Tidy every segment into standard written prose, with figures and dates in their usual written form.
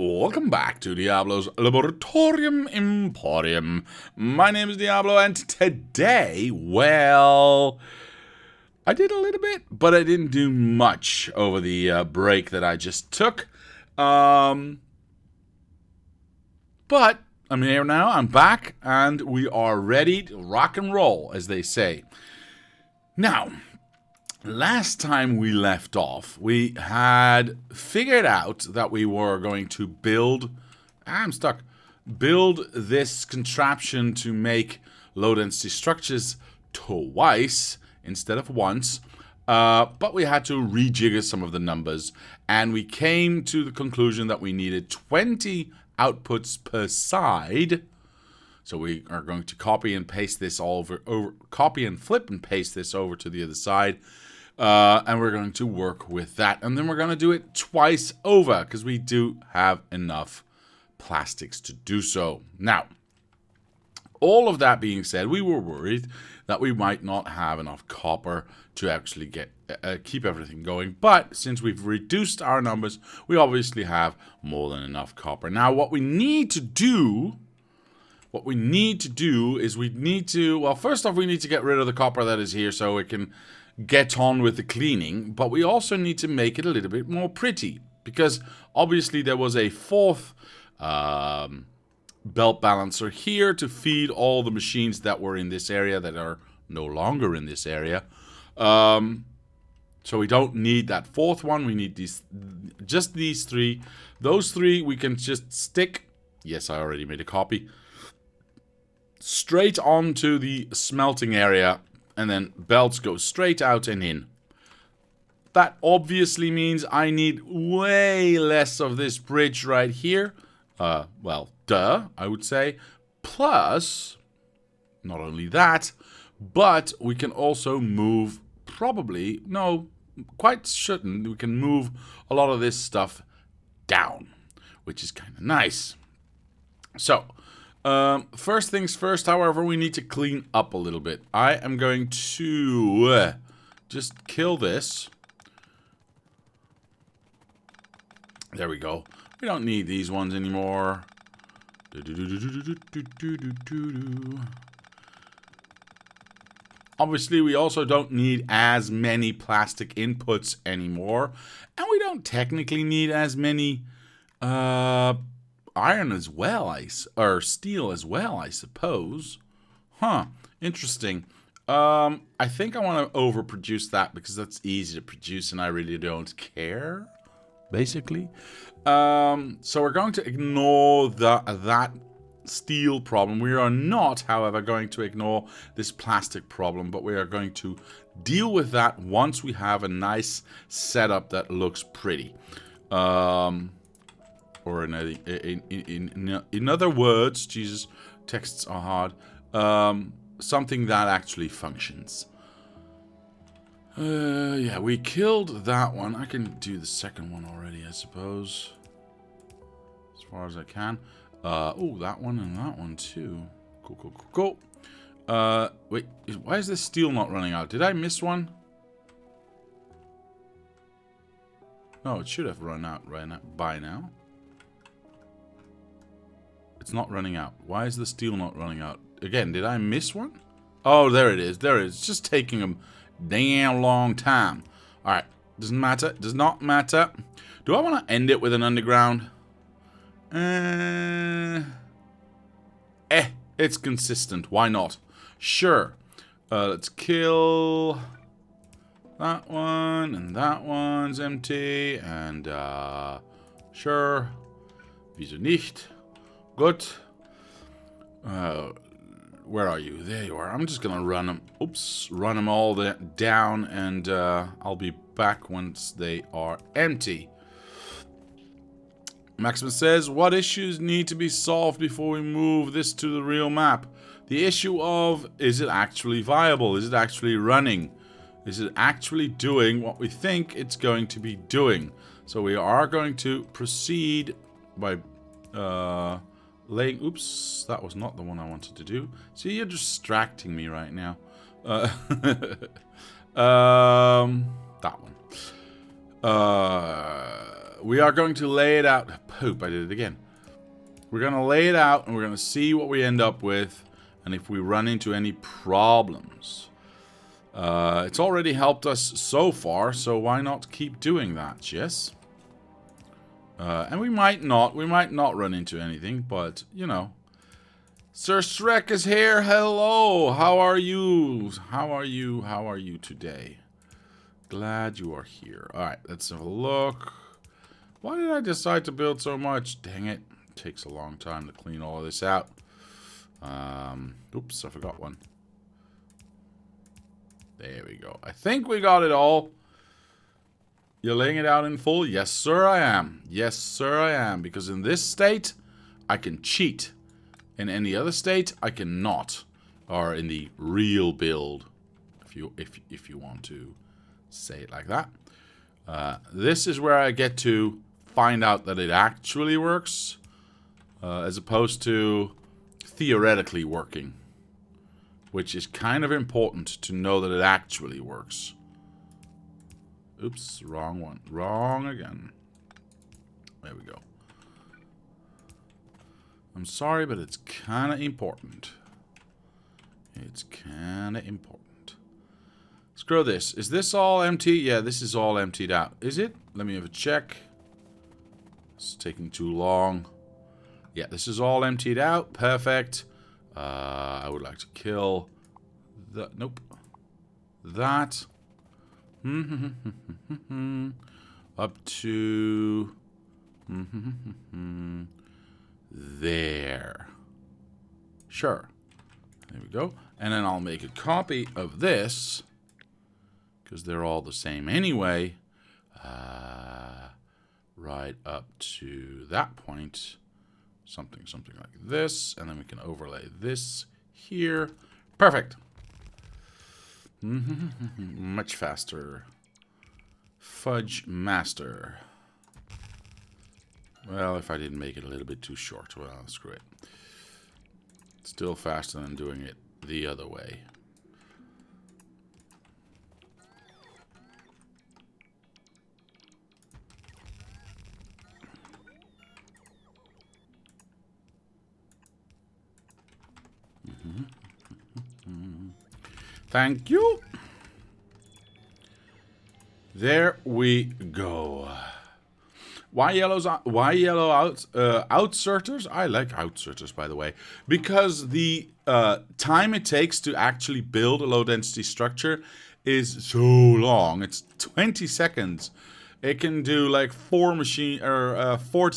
Welcome back to Diablo's Laboratorium Emporium. My name is Diablo, and today, well, I did a little bit, but I didn't do much over the break that I just took. But I'm here now, I'm back, and we are ready to rock and roll, as they say. Now, last time we left off, we had figured out that we were going to build... I'm stuck. Build this contraption to make low-density structures twice instead of once. But we had to rejigger some of the numbers. And we came to the conclusion that we needed 20 outputs per side. So we are going to copy and paste this copy and flip and paste this over to the other side. And we're going to work with that. And then we're going to do it twice over because we do have enough plastics to do so. Now, all of that being said, we were worried that we might not have enough copper to actually keep everything going. But since we've reduced our numbers, we obviously have more than enough copper. Now, what we need to do is well, first off, we need to get rid of the copper that is here so it can get on with the cleaning, but we also need to make it a little bit more pretty, because obviously there was a fourth belt balancer here to feed all the machines that were in this area that are no longer in this area. So we don't need that fourth one. We need just these three. Those three we can just stick, yes, I already made a copy, straight onto the smelting area. And then belts go straight out and in. That obviously means I need way less of this bridge right here. Well, duh, I would say. Plus, not only that, but we can also move we can move a lot of this stuff down, which is kind of nice. So, first things first, however, we need to clean up a little bit. I am going to just kill this. There we go. We don't need these ones anymore. Obviously, we also don't need as many plastic inputs anymore. And we don't technically need as many iron as well, or steel as well, I suppose. Huh, interesting. I think I want to overproduce that because that's easy to produce and I really don't care, basically. So we're going to ignore that steel problem. We are not, however, going to ignore this plastic problem, but we are going to deal with that once we have a nice setup that looks pretty. Or in other words, Jesus, texts are hard. Something that actually functions. Yeah, we killed that one. I can do the second one already, I suppose. As far as I can. Oh, that one and that one too. Cool. Wait, why is this steel not running out? Did I miss one? No, it should have run out by now. It's not running out. Why is the steel not running out? Again, did I miss one? Oh, there it is. There it is. It's just taking a damn long time. Alright. Doesn't matter. Does not matter. Do I want to end it with an underground? It's consistent. Why not? Sure. Let's kill that one. And that one's empty. And, sure. Wieso nicht? Good. Where are you? There you are. I'm just gonna run them. Oops. Run them all down, and I'll be back once they are empty. Maximus says, what issues need to be solved before we move this to the real map? The issue of, is it actually viable? Is it actually running? Is it actually doing what we think it's going to be doing? So we are going to proceed by laying... Oops, that was not the one I wanted to do. See, you're distracting me right now. That one. We are going to lay it out poop, I did it again. We're going to lay it out and we're going to see what we end up with and if we run into any problems. It's already helped us so far, so why not keep doing that, yes? And we might not run into anything, but, you know. Sir Shrek is here, hello, how are you? How are you today? Glad you are here. Alright, let's have a look. Why did I decide to build so much? Dang it. Takes a long time to clean all of this out. Oops, I forgot one. There we go. I think we got it all. You're laying it out in full? Yes, sir, I am. Yes, sir, I am. Because in this state, I can cheat. In any other state, I cannot. Or in the real build, if you want to say it like that. This is where I get to find out that it actually works. As opposed to theoretically working. Which is kind of important to know that it actually works. Oops, wrong one. Wrong again. There we go. I'm sorry, but it's kind of important. It's kind of important. Screw this. Is this all empty? Yeah, this is all emptied out. Is it? Let me have a check. It's taking too long. Yeah, this is all emptied out. Perfect. I would like to kill the... Nope. That. Up to... There. Sure. There we go. And then I'll make a copy of this. Because they're all the same anyway. Right up to that point. Something like this. And then we can overlay this here. Perfect. Much faster. Fudge master. Well, if I didn't make it a little bit too short, well, screw it. Still faster than doing it the other way. Thank you. There we go. Why yellow outserters? I like outserters, by the way, because the time it takes to actually build a low density structure is so long. It's 20 seconds. It can do like 40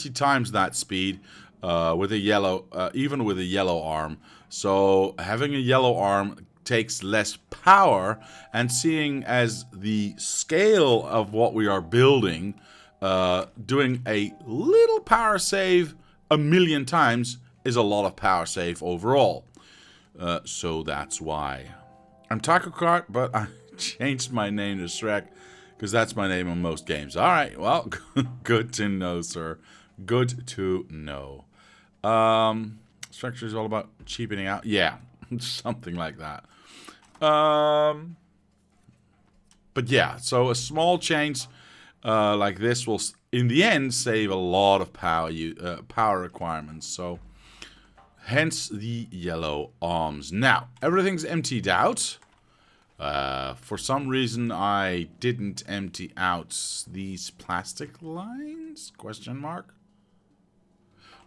times that speed with a yellow, even with a yellow arm. So having a yellow arm takes less power, and seeing as the scale of what we are building, doing a little power save 1,000,000 times is a lot of power save overall. So that's why. I'm Taco Cart, but I changed my name to Shrek because that's my name on most games. Alright, well, good to know, sir. Good to know. Structure is all about cheapening out. Yeah, something like that. But yeah, so a small change like this will, in the end, save a lot of power requirements. So, hence the yellow arms. Now, everything's emptied out. For some reason, I didn't empty out these plastic lines? Question mark.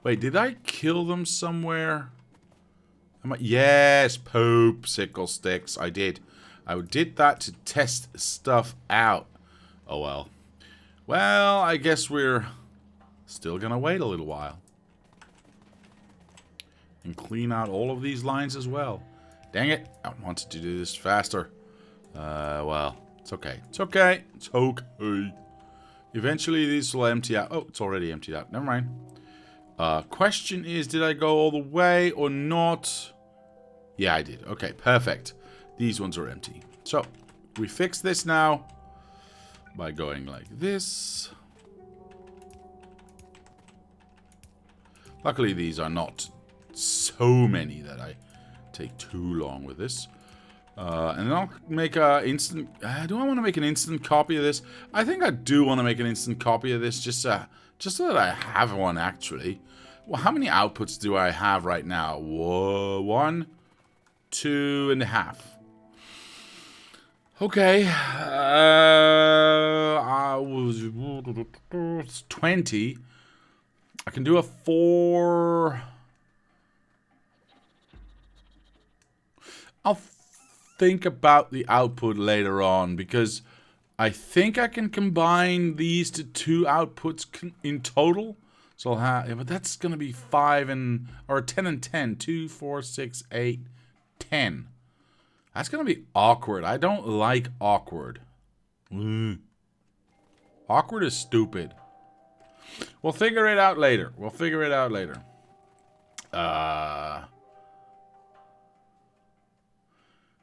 Wait, did I kill them somewhere? Yes, Pope sickle sticks. I did. I did that to test stuff out. Oh well. Well, I guess we're still gonna wait a little while. And clean out all of these lines as well. Dang it. I wanted to do this faster. Well, it's okay. It's okay. It's okay. Eventually these will empty out. Oh, it's already emptied out. Never mind. Question is, did I go all the way or not? Yeah, I did. Okay, perfect. These ones are empty. So, we fix this now by going like this. Luckily, these are not so many that I take too long with this. And then I'll make a instant... do I want to make an instant copy of this? I think I do want to make an instant copy of this, just so that I have one, actually. Well, how many outputs do I have right now? Whoa, 1, 2.5. Okay. It's 20. I can do a 4... I'll think about the output later on, because I think I can combine these to 2 outputs in total. So I'll have, yeah, but that's going to be 5 and, or 10 and 10. 2, 4, 6, 8, 10. That's going to be awkward. I don't like awkward. Awkward is stupid. We'll figure it out later. I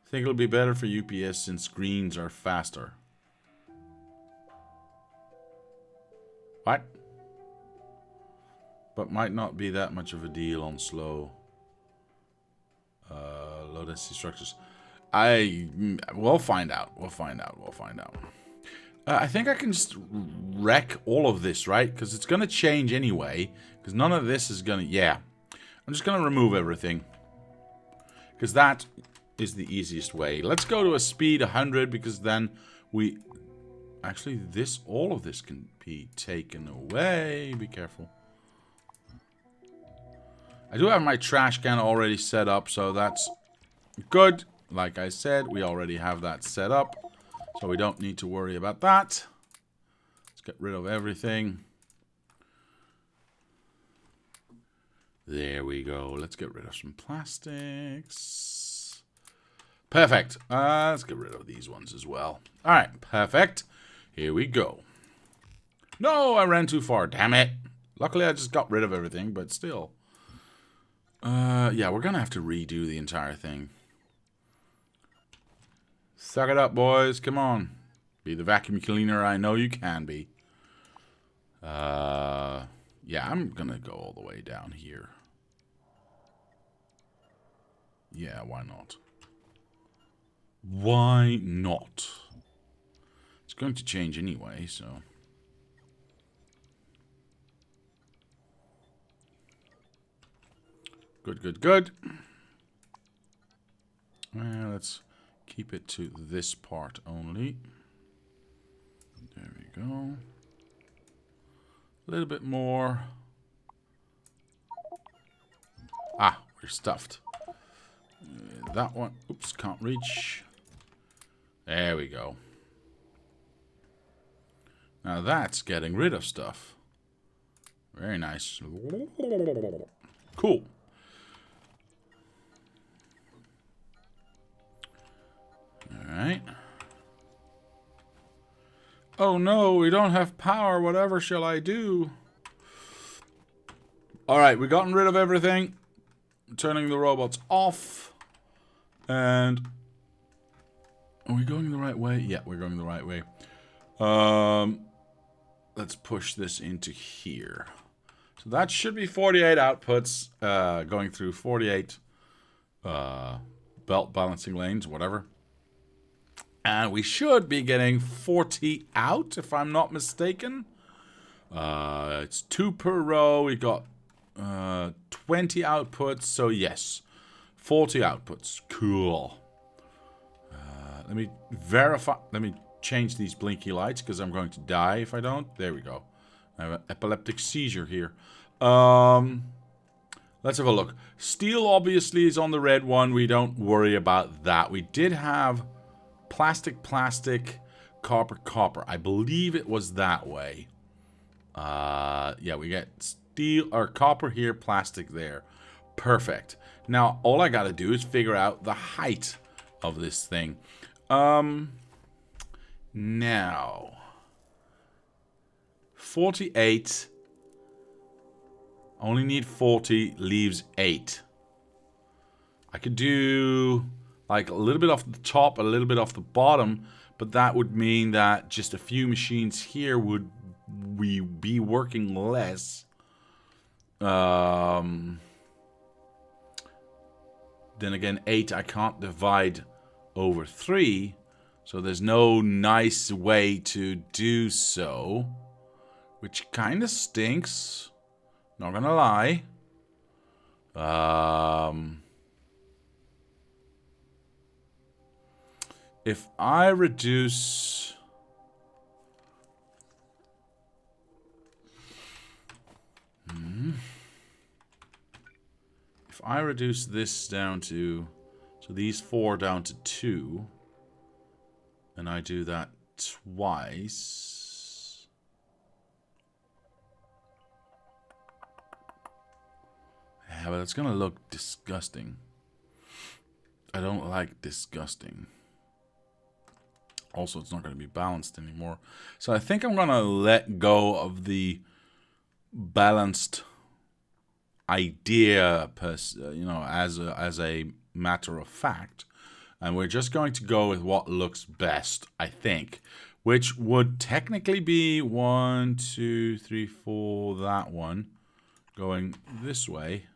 think it'll be better for UPS since screens are faster. What? But might not be that much of a deal on slow. Low density structures. We'll find out. I think I can just wreck all of this, right? Because it's going to change anyway. Because none of this is going to... Yeah. I'm just going to remove everything. Because that is the easiest way. Let's go to a speed 100, because then we... Actually, all of this can be taken away. Be careful. I do have my trash can already set up, so that's good. Like I said, we already have that set up, so we don't need to worry about that. Let's get rid of everything. There we go. Let's get rid of some plastics. Perfect. Let's get rid of these ones as well. All right, perfect. Here we go. No, I ran too far. Damn it. Luckily, I just got rid of everything, but still. Yeah, we're gonna have to redo the entire thing. Suck it up, boys. Come on. Be the vacuum cleaner I know you can be. Yeah, I'm gonna go all the way down here. Yeah, why not? Why not? It's going to change anyway, so... Good. Let's keep it to this part only. There we go. A little bit more. Ah, we're stuffed. That one. Oops, can't reach. There we go. Now that's getting rid of stuff. Very nice. Cool. Alright. Oh no, we don't have power. Whatever shall I do? Alright, we've gotten rid of everything. Turning the robots off. And... Are we going the right way? Yeah, we're going the right way. Let's push this into here. So that should be 48 outputs. Going through 48 belt balancing lanes, whatever. And we should be getting 40 out, if I'm not mistaken. It's 2 per row. We got 20 outputs. So yes, 40 outputs. Cool. Let me verify. Let me change these blinky lights, because I'm going to die if I don't. There we go. I have an epileptic seizure here. Let's have a look. Steel obviously is on the red one. We don't worry about that. We did have... Plastic, copper. I believe it was that way. Yeah, we get steel or copper here, plastic there. Perfect. Now, all I gotta do is figure out the height of this thing. Now. 48. Only need 40, leaves 8. I could do... like a little bit off the top, a little bit off the bottom, but that would mean that just a few machines here would we be working less. Then again, 8 I can't divide over 3. So there's no nice way to do so. Which kind of stinks. Not gonna lie. If I reduce... If I reduce this down to... So these 4 down to 2. And I do that twice. Yeah, but it's gonna look disgusting. I don't like disgusting. Also, it's not going to be balanced anymore. So I think I'm going to let go of the balanced idea, as a matter of fact. And we're just going to go with what looks best, I think. Which would technically be 1, 2, 3, 4, that one. Going this way.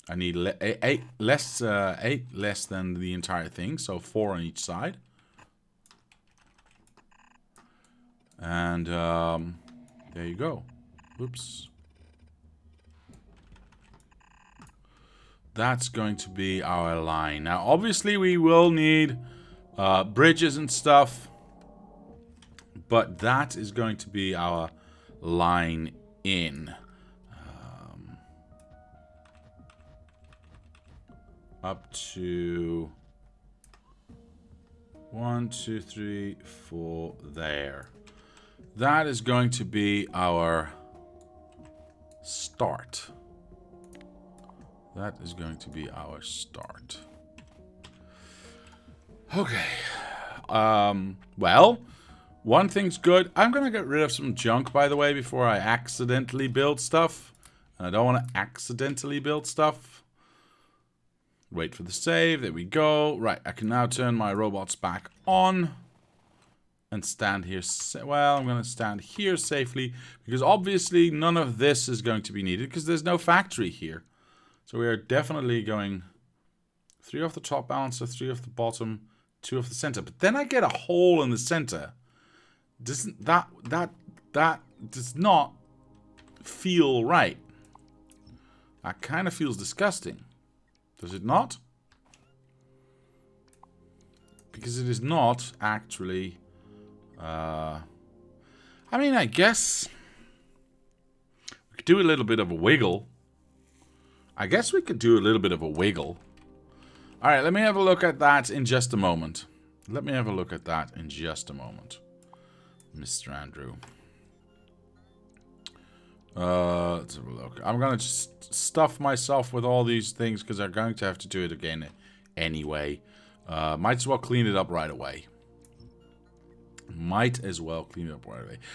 I need 8 less than the entire thing. So 4 on each side. And there you go. Oops. That's going to be our line. Now, obviously, we will need bridges and stuff. But that is going to be our line in. Up to 1, 2, 3, 4 there. That is going to be our start. That is going to be our start. Okay. Well, one thing's good. I'm going to get rid of some junk, by the way, before I accidentally build stuff. And I don't want to accidentally build stuff. Wait for the save. There we go. Right, I can now turn my robots back on. And stand here. Well, I'm going to stand here safely. Because obviously none of this is going to be needed. Because there's no factory here. So we are definitely going 3 off the top balancer, 3 off the bottom, 2 off the center. But then I get a hole in the center. Doesn't that does not feel right. That kind of feels disgusting. Does it not? Because it is not actually... I mean, I guess we could do a little bit of a wiggle. All right, let me have a look at that in just a moment. Mr. Andrew. Let's have a look. I'm going to just stuff myself with all these things because I'm going to have to do it again anyway. Might as well clean it up right away.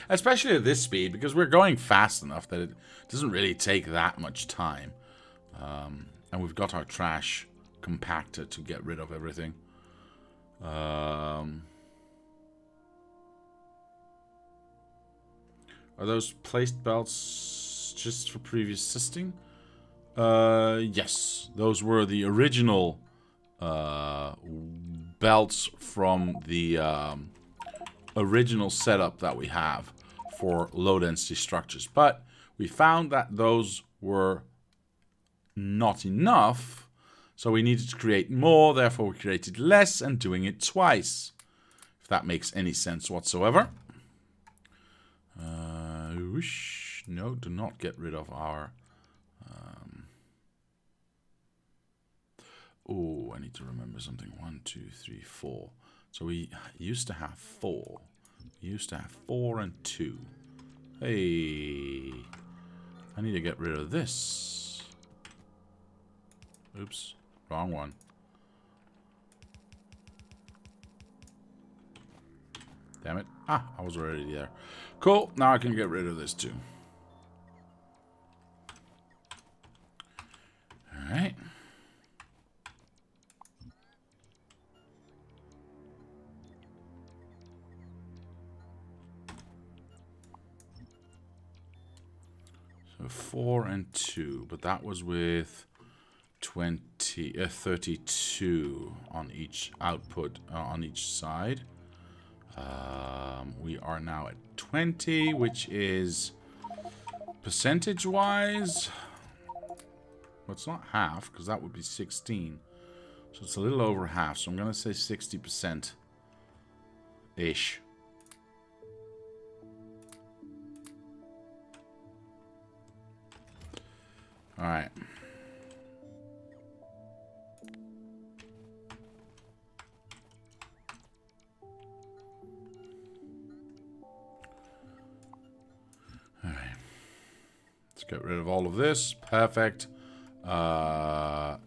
Especially at this speed, because we're going fast enough that it doesn't really take that much time. And we've got our trash compactor to get rid of everything. Are those placed belts just for previous system? Yes. Those were the original belts from the original setup that we have for low density structures. But we found that those were not enough. So we needed to create more. Therefore, we created less and doing it twice. If that makes any sense whatsoever. No, do not get rid of our... oh, I need to remember something. 1, 2, 3, 4. So we used to have 4. We used to have 4 and 2. Hey. I need to get rid of this. Oops. Wrong one. Damn it. Ah, I was already there. Cool. Now I can get rid of this too. Alright. So 4 and 2. But that was with 20... 32 on each output, on each side. We are now at 20, which is percentage-wise. Well, it's not half, because that would be 16. So it's a little over half. So I'm going to say 60%-ish. All right. All right. Let's get rid of all of this. Perfect. Let's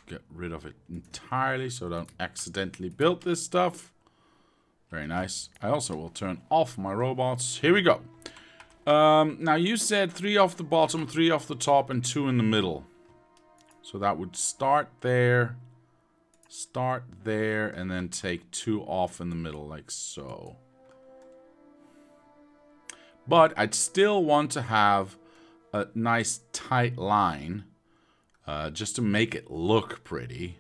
get rid of it entirely so I don't accidentally build this stuff. Very nice. I also will turn off my robots. Here we go. Now you said 3 off the bottom, 3 off the top, and 2 in the middle. So that would start there, and then take 2 off in the middle, like so. But I'd still want to have a nice tight line, just to make it look pretty.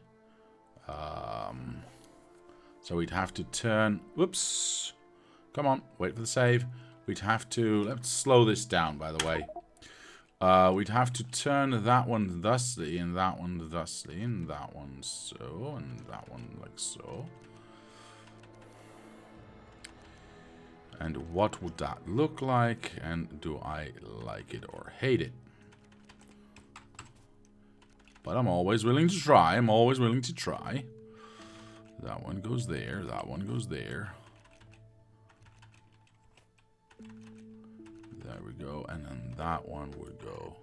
So we'd have to turn... Whoops. Come on, wait for the save. We'd have to... Let's slow this down, by the way. We'd have to turn that one thusly, and that one thusly, and that one so, and that one like so. And what would that look like? And do I like it or hate it? But I'm always willing to try. I'm always willing to try. That one goes there. That one goes there. There we go. And then that one would go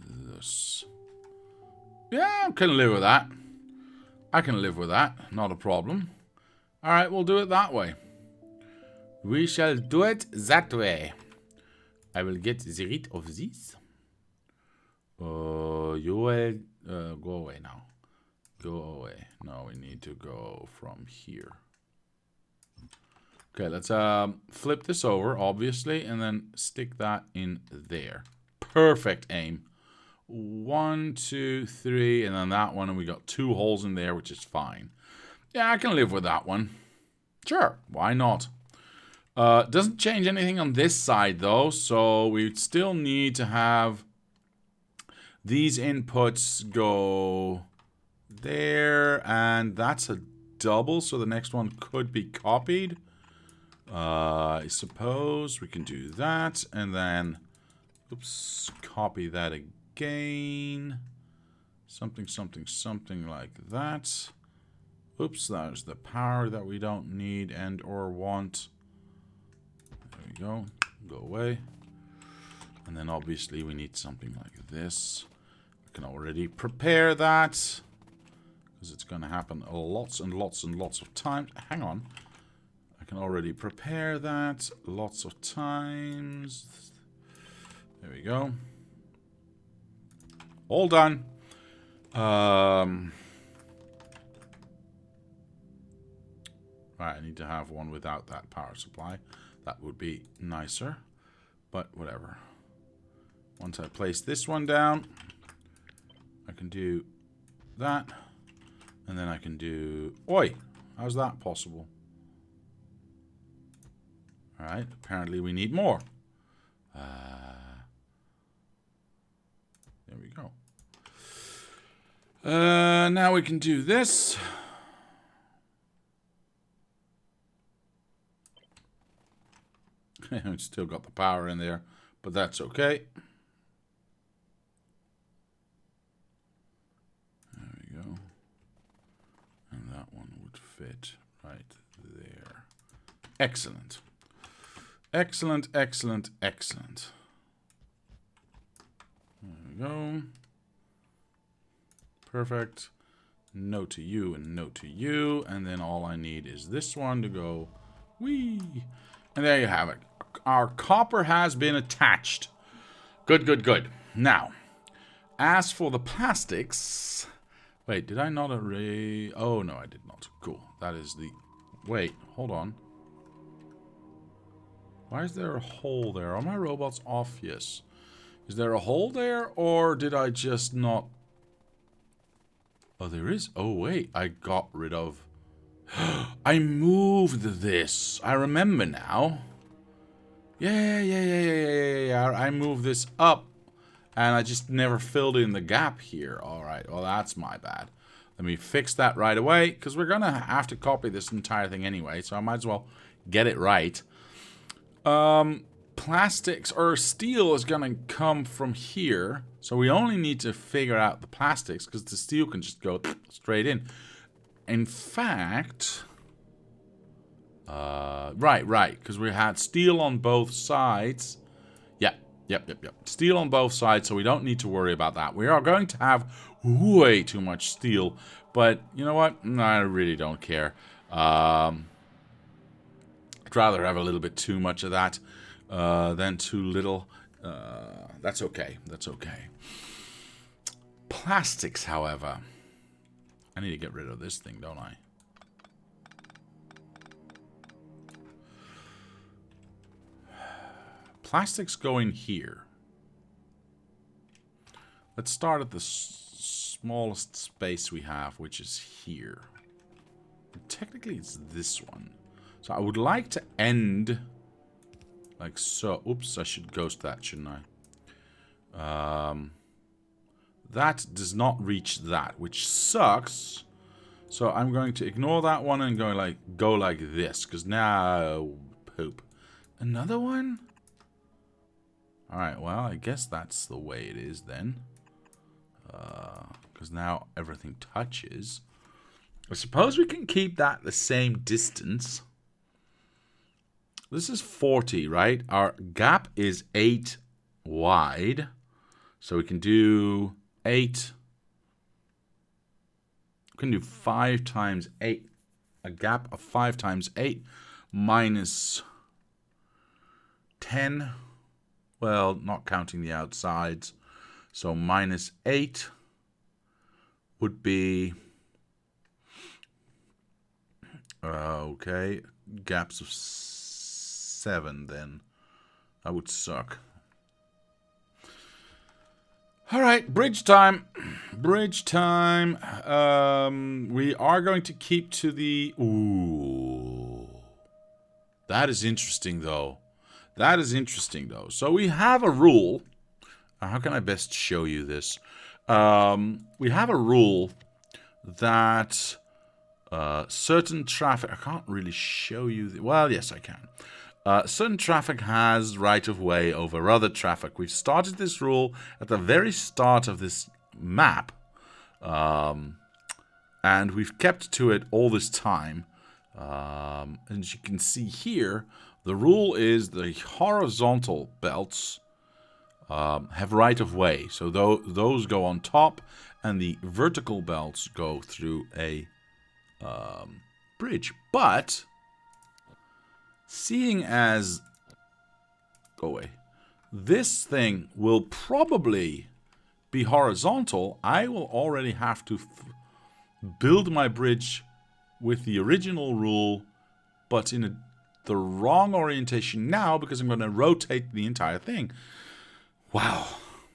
this. Yeah, I can live with that. I can live with that. Not a problem. Alright, we'll do it that way. We shall do it that way. I will get rid of this. You will go away now. Go away. No, we need to go from here. Okay, let's flip this over, obviously, and then stick that in there. Perfect aim. 1, 2, 3, and then that one, and we got 2 holes in there, which is fine. Yeah, I can live with that one. Sure, why not? Doesn't change anything on this side, though, so we still need to have these inputs go there, and that's a double, so the next one could be copied. I suppose we can do that, and then, oops, copy that again. Something, something, something like that. Oops, there's the power that we don't need and or want. There we go. Go away. And then obviously we need something like this. I can already prepare that, because it's going to happen lots and lots and lots of times. Hang on. I can already prepare that lots of times. There we go. All done. Right, I need to have one without that power supply. That would be nicer, but whatever. Once I place this one down, I can do that, and then I can do... Oi! How's that possible? Alright, apparently we need more. There we go. Now we can do this. It's still got the power in there, but that's okay. There we go. And that one would fit right there. Excellent. Excellent, excellent, excellent. There we go. Perfect. No to you and no to you. And then all I need is this one to go. Whee! And there you have it. Our copper has been attached. Good, good, good. Now, as for the plastics... Wait, did I not array... Oh, no, I did not. Cool. That is the... Wait, hold on. Why is there a hole there? Are my robots off? Yes. Is there a hole there, or did I just not Oh, there is. Oh, wait. I got rid of... I moved this. I remember now. Yeah. I moved this up. And I just never filled in the gap here. Alright, well, that's my bad. Let me fix that right away. Because we're going to have to copy this entire thing anyway. So I might as well get it right. Plastics or steel is going to come from here. So we only need to figure out the plastics because the steel can just go straight in. In fact, right, because we had steel on both sides. Yep. Steel on both sides, so we don't need to worry about that. We are going to have way too much steel, but you know what? No, I really don't care. I'd rather have a little bit too much of that than too little. That's okay. That's okay. Plastics, however. I need to get rid of this thing, don't I? Plastics go in here. Let's start at the smallest space we have, which is here. Technically, it's this one. So I would like to end like so. Oops, I should ghost that, shouldn't I? That does not reach that, which sucks. So I'm going to ignore that one and go like this, because now poop. Another one? Alright, well, I guess that's the way it is then. Because now everything touches. I suppose we can keep that the same distance. This is 40, right? Our gap is 8 wide. So we can do 8. We can do 5 times 8. A gap of 5 times 8 minus 10. Well, not counting the outsides. So minus 8 would be... okay. Gaps of 7 then. That would suck. Alright, bridge time. Bridge time. We are going to keep to the... Ooh. That is interesting, though. That is interesting, though. So we have a rule. How can I best show you this? We have a rule that certain traffic... I can't really show you... well, yes, I can. Certain traffic has right-of-way over other traffic. We've started this rule at the very start of this map. And we've kept to it all this time. And as you can see here... the rule is the horizontal belts have right-of-way. So those go on top, and the vertical belts go through a bridge. But, seeing as... go away. This thing will probably be horizontal. I will already have to build my bridge with the original rule, but in the wrong orientation now, because I'm going to rotate the entire thing. Wow,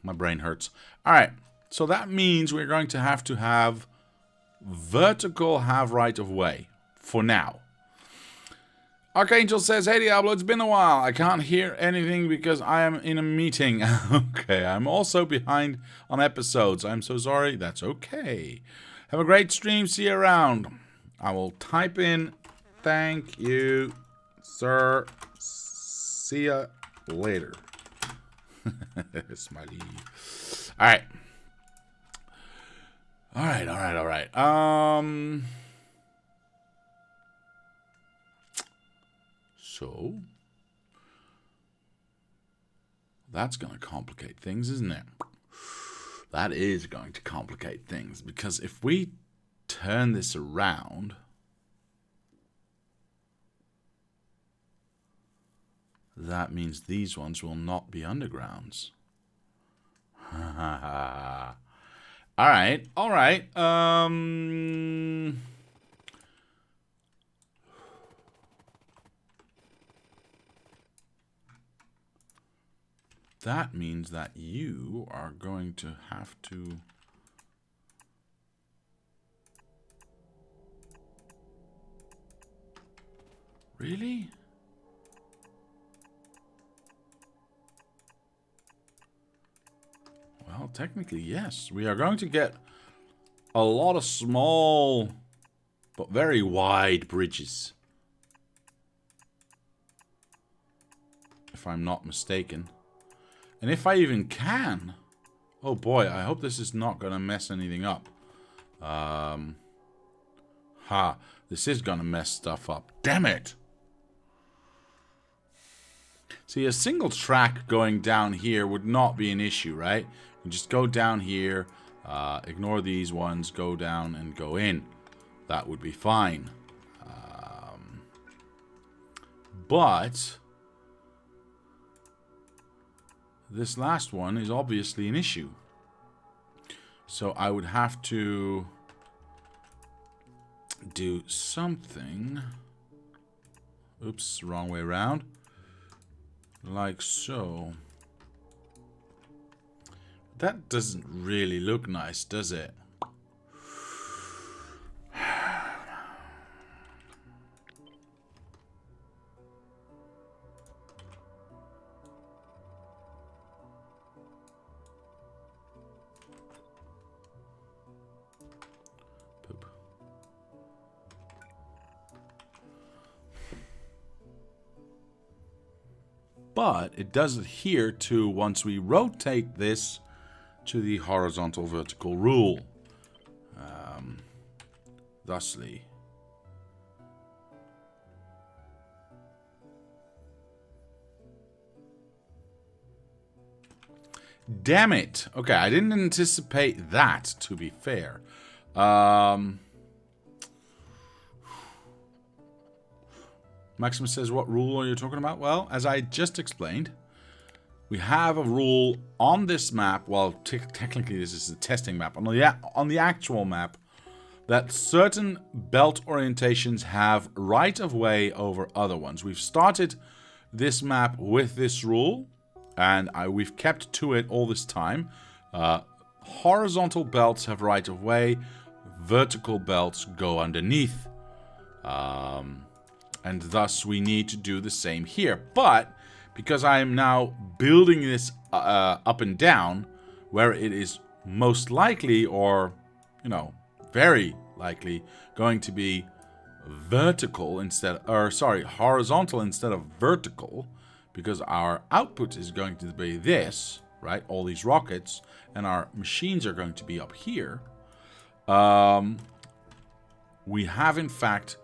my brain hurts. Alright, so that means we're going to have vertical have right of way for now. Archangel says, hey Diablo, it's been a while. I can't hear anything because I am in a meeting. Okay, I'm also behind on episodes. I'm so sorry. That's okay. Have a great stream. See you around. I will type in, thank you, sir. See ya later. Smiley. Alright. Alright. So, that's going to complicate things, isn't it? That is going to complicate things, because if we turn this around, that means these ones will not be undergrounds. Alright. That means that you are going to have to... Really? Well, technically, yes. We are going to get a lot of small, but very wide bridges. If I'm not mistaken. And if I even can... Oh boy, I hope this is not going to mess anything up. This is going to mess stuff up. Damn it! See, a single track going down here would not be an issue, right? You just go down here, ignore these ones, go down and go in. That would be fine. But this last one is obviously an issue. So I would have to do something. Oops, wrong way around. Like so. That doesn't really look nice, does it? Poop. But it does adhere to, once we rotate this, to the horizontal vertical rule. Thusly. Damn it. Okay, I didn't anticipate that, to be fair. Maximus says, what rule are you talking about? Well, as I just explained, we have a rule on this map. Well, technically this is a testing map. On the actual map, that certain belt orientations have right-of-way over other ones. We've started this map with this rule, and we've kept to it all this time. Horizontal belts have right-of-way. Vertical belts go underneath. And thus we need to do the same here. But because I am now building this up and down, where it is most likely, or, you know, very likely, going to be vertical instead, or sorry, horizontal instead of vertical, because our output is going to be this, right? All these rockets, and our machines are going to be up here. We have, in fact,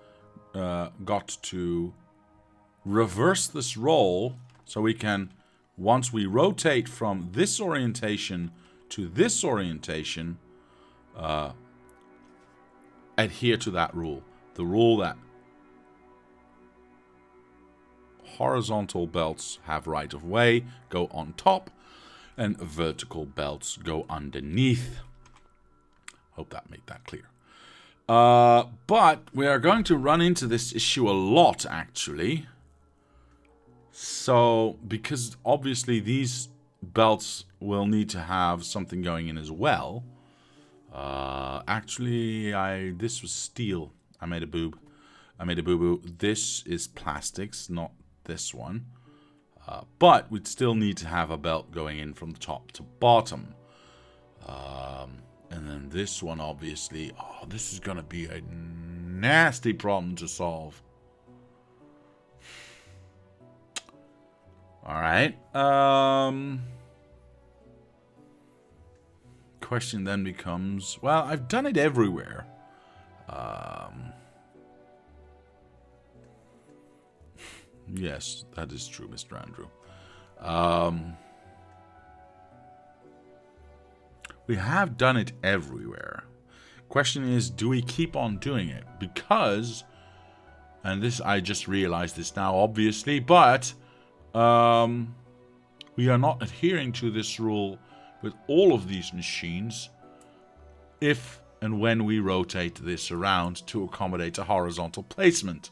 got to reverse this role so we can, once we rotate from this orientation to this orientation, adhere to that rule. The rule that horizontal belts have right of way, go on top, and vertical belts go underneath. Hope that made that clear. But we are going to run into this issue a lot, actually. So, because obviously these belts will need to have something going in as well. Actually, this was steel. I made a boob. I made a boo-boo. This is plastics, not this one. But we'd still need to have a belt going in from top to bottom. And then this one, obviously. Oh, this is going to be a nasty problem to solve. Alright. Question then becomes, well, I've done it everywhere. Yes, that is true, Mr. Andrew. We have done it everywhere. Question is, do we keep on doing it? Because, and this, I just realized this now, obviously, but we are not adhering to this rule with all of these machines if and when we rotate this around to accommodate a horizontal placement.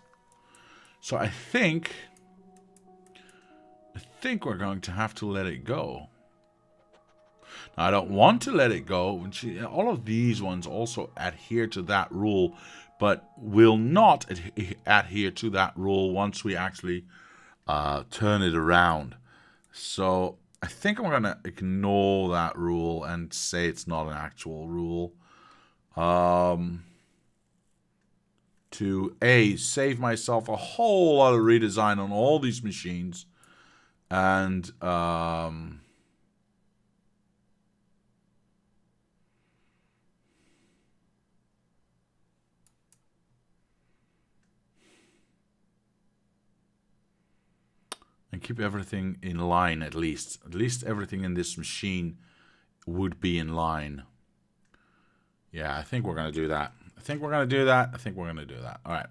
So I think we're going to have to let it go. Now, I don't want to let it go. All of these ones also adhere to that rule but will not adhere to that rule once we actually turn it around. So I think I'm going to ignore that rule and say it's not an actual rule. To save myself a whole lot of redesign on all these machines, and keep everything in line at least. At least everything in this machine would be in line. Yeah, I think we're going to do that. I think we're going to do that. I think we're going to do that. All right.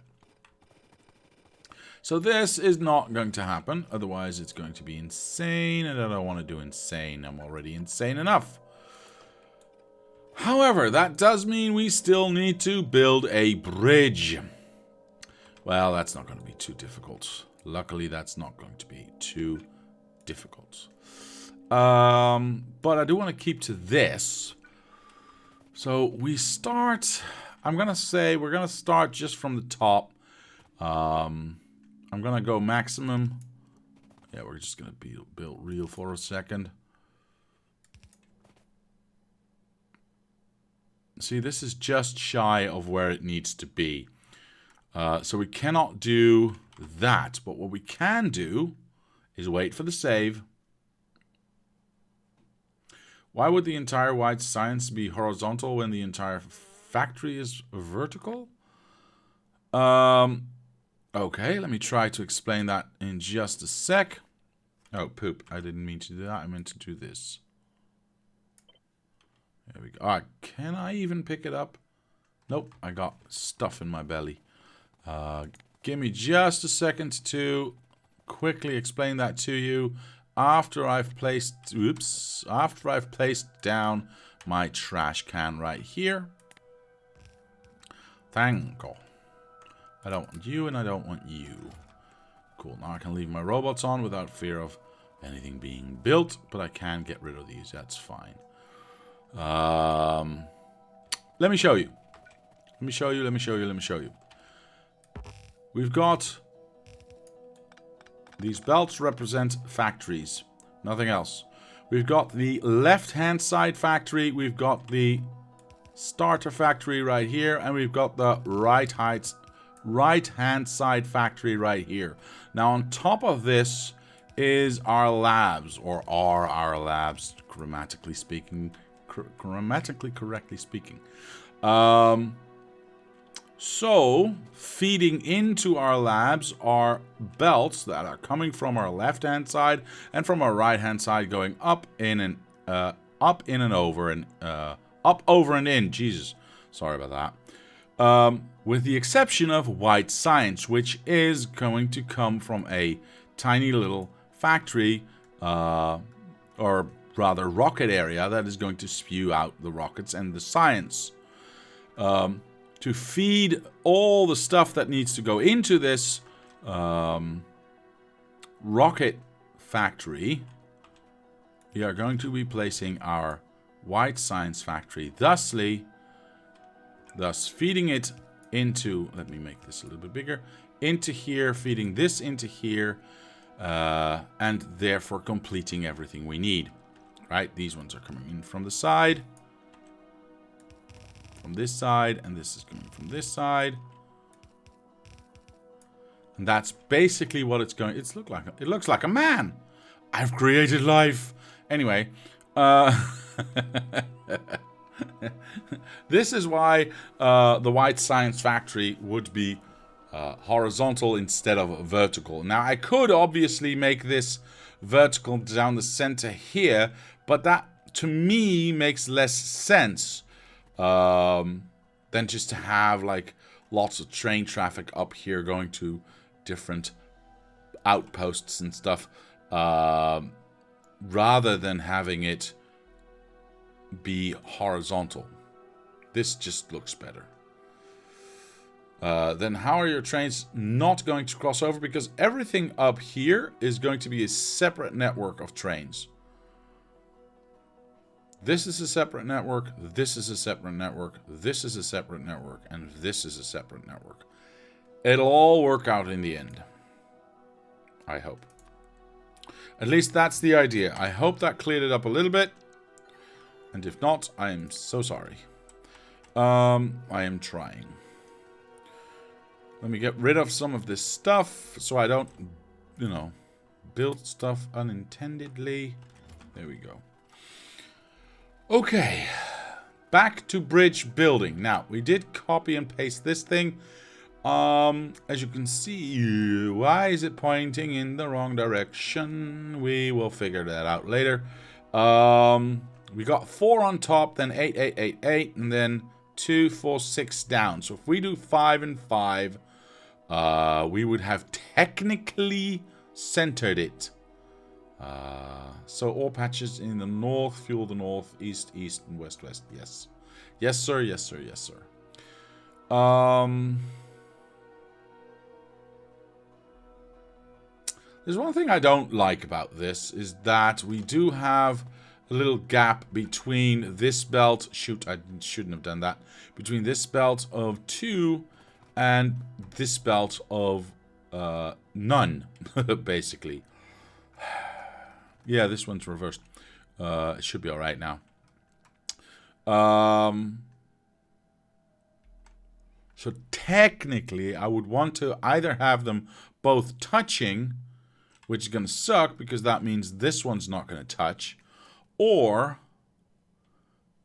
So this is not going to happen. Otherwise, it's going to be insane. And I don't want to do insane. I'm already insane enough. However, that does mean we still need to build a bridge. Well, that's not going to be too difficult. Luckily, that's not going to be too difficult. But I do want to keep to this. So we start... I'm going to say we're going to start just from the top. I'm going to go maximum. Yeah, we're just going to build real for a second. See, this is just shy of where it needs to be. So we cannot do that. But what we can do is wait for the save. Why would the entire white science be horizontal when the entire factory is vertical? Okay, let me try to explain that in just a sec. Oh, poop. I didn't mean to do that. I meant to do this. There we go. Alright, can I even pick it up? Nope, I got stuff in my belly. Give me just a second to quickly explain that to you after I've placed, after I've placed down my trash can right here. Thank you. I don't want you and I don't want you. Cool, now I can leave my robots on without fear of anything being built, but I can get rid of these, that's fine. Let me show you. Let me show you. We've got... These belts represent factories. Nothing else. We've got the left-hand side factory. We've got the starter factory right here. And we've got the right-hand side factory right here. Now, on top of this is our labs. Or are our labs, grammatically speaking. Grammatically correctly speaking. So, feeding into our labs are belts that are coming from our left-hand side and from our right-hand side, going up, in, and over, and up, over, and in. Jesus, sorry about that. With the exception of white science, which is going to come from a tiny little factory, or rather rocket area, that is going to spew out the rockets and the science. To feed all the stuff that needs to go into this rocket factory, we are going to be placing our white science factory, thus feeding it into, let me make this a little bit bigger, into here, feeding this into here, and therefore completing everything we need. Right, these ones are coming in from the side. From this side, and this is coming from this side. And that's basically what it's going... It looks like a man. I've created life. Anyway, this is why the white science factory would be horizontal instead of vertical. Now, I could obviously make this vertical down the center here, but that, to me, makes less sense than just to have, like, lots of train traffic up here going to different outposts and stuff, rather than having it be horizontal. This just looks better. Then how are your trains not going to cross over? Because everything up here is going to be a separate network of trains. This is a separate network. This is a separate network. This is a separate network. And this is a separate network. It'll all work out in the end. I hope. At least that's the idea. I hope that cleared it up a little bit. And if not, I am so sorry. I am trying. Let me get rid of some of this stuff so I don't, you know, build stuff unintendedly. There we go. Okay. Back to bridge building. Now, we did copy and paste this thing. As you can see, why is it pointing in the wrong direction? We will figure that out later. We got 4 on top, then 8, 8, 8, 8, and then 2, 4, 6 down. So if we do 5 and 5, we would have technically centered it. So all patches in the north fuel the north, east, east, and west, west. Yes. Yes, sir. Yes, sir. Yes, sir. There's one thing I don't like about this, is that we do have a little gap between this belt. Shoot, I shouldn't have done that. Between this belt of 2 and this belt of none, basically. Yeah, this one's reversed. It should be alright now. So technically, I would want to either have them both touching, which is going to suck because that means this one's not going to touch, or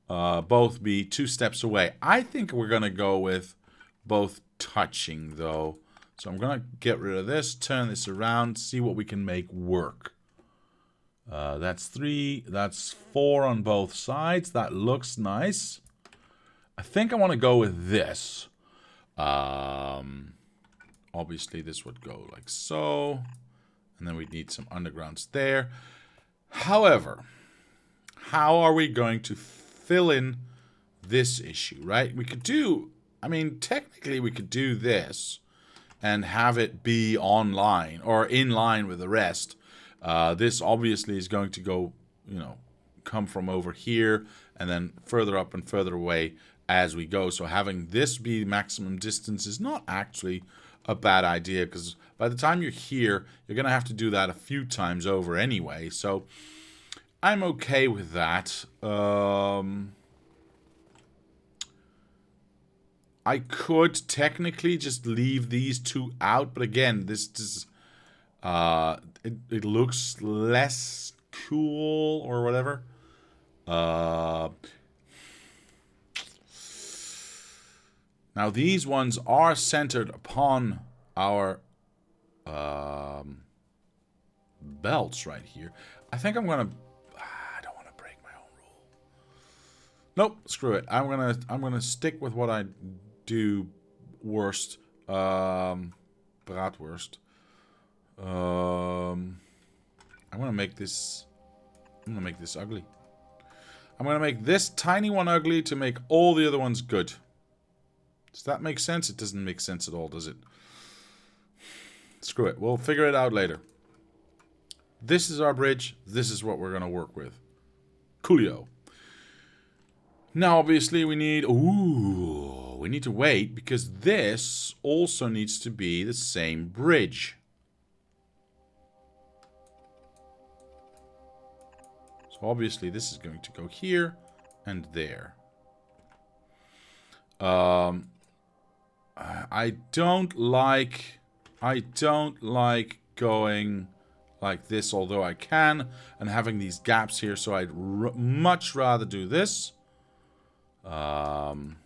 both be 2 steps away. I think we're going to go with both touching, though. So I'm going to get rid of this, turn this around, see what we can make work. That's 3, that's 4 on both sides. That looks nice. I think I want to go with this. Obviously, this would go like so. And then we need some undergrounds there. However, how are we going to fill in this issue, right? We could do, I mean, technically we could do this and have it be online or in line with the rest. This obviously is going to go, you know, come from over here and then further up and further away as we go. So having this be maximum distance is not actually a bad idea, because by the time you're here, you're going to have to do that a few times over anyway. So I'm okay with that. I could technically just leave these 2 out, but again, this is it looks less cool or whatever. Now these ones are centered upon our belts right here. I think I'm gonna. I don't want to break my own rule. Nope, screw it. I'm gonna stick with what I do worst. Bratwurst. I'm gonna make this. I'm gonna make this ugly. I'm gonna make this tiny one ugly to make all the other ones good. Does that make sense? It doesn't make sense at all, does it? Screw it. We'll figure it out later. This is our bridge. This is what we're going to work with. Coolio. Now, obviously, we need... Ooh, we need to wait because this also needs to be the same bridge. So, obviously, this is going to go here and there. I don't like going like this, although I can, and having these gaps here, so I'd much rather do this. And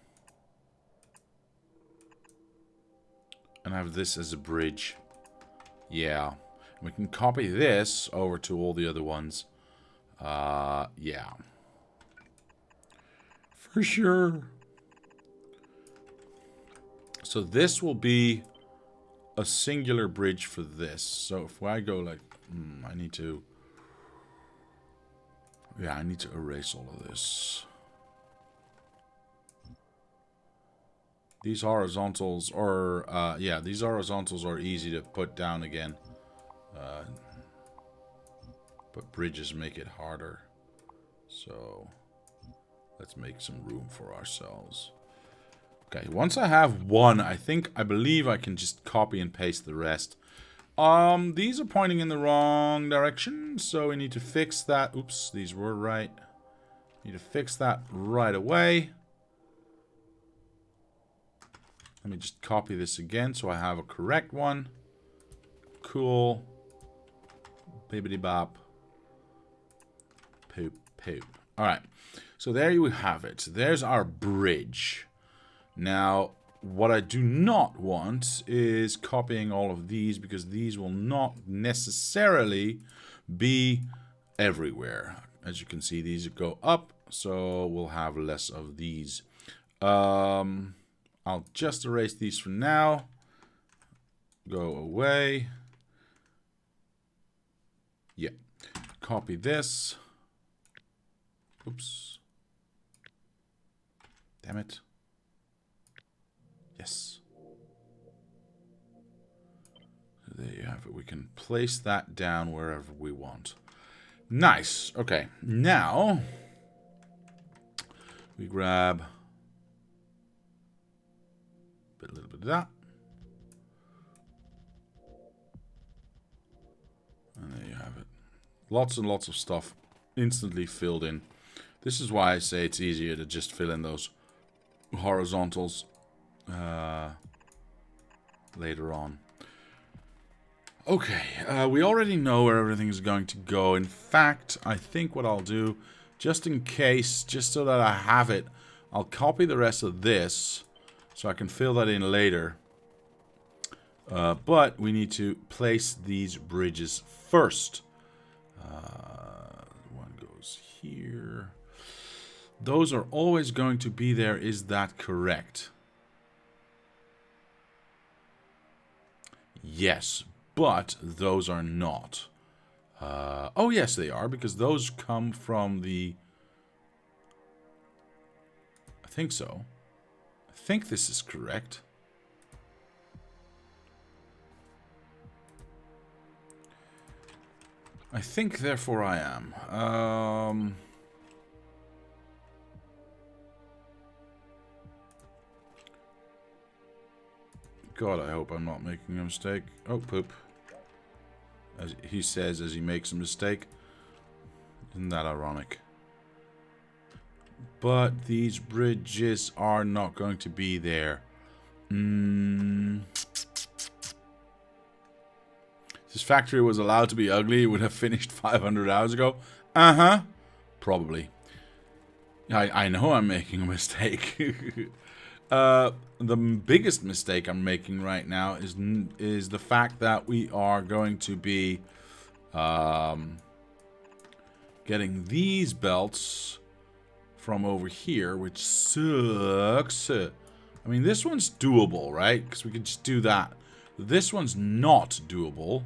have this as a bridge. Yeah. We can copy this over to all the other ones. Yeah. For sure. So this will be a singular bridge for this. So if I go like, I need to, yeah, I need to erase all of this. These horizontals are, yeah, these horizontals are easy to put down again. But bridges make it harder. So Let's make some room for ourselves. Okay, once I have one, I believe I can just copy and paste the rest. These are pointing in the wrong direction, so we need to fix that. Oops, these were right. Need to fix that right away. Let me just copy this again so I have a correct one. Cool. Bibbidi bop. Poop, poop. Alright, so there you have it. There's our bridge. Now, what I do not want is copying all of these, because these will not necessarily be everywhere. As you can see, these go up, so we'll have less of these. I'll just erase these for now. Go away. Yeah. Copy this. Oops. Damn it. Yes. So there you have it. We can place that down wherever we want. Nice. Okay. Now, we grab a little bit of that. And there you have it. Lots and lots of stuff instantly filled in. This is why I say it's easier to just fill in those horizontals later on. Okay, we already know where everything is going to go. In fact, I think what I'll do, just in case, just so that I have it, I'll copy the rest of this so I can fill that in later. But we need to place these bridges first. One goes here. Those are always going to be there. Is that correct? Yes, but those are not. Oh, yes, they are, because those come from the... I think so. I think this is correct. I think, therefore, I am. God, I hope I'm not making a mistake. Oh, poop. As he says as he makes a mistake. Isn't that ironic? But these bridges are not going to be there. This factory was allowed to be ugly. It would have finished 500 hours ago. Uh-huh. Probably. I know I'm making a mistake. The biggest mistake I'm making right now is the fact that we are going to be getting these belts from over here, which sucks. I mean, this one's doable, right? Because we can just do that. This one's not doable.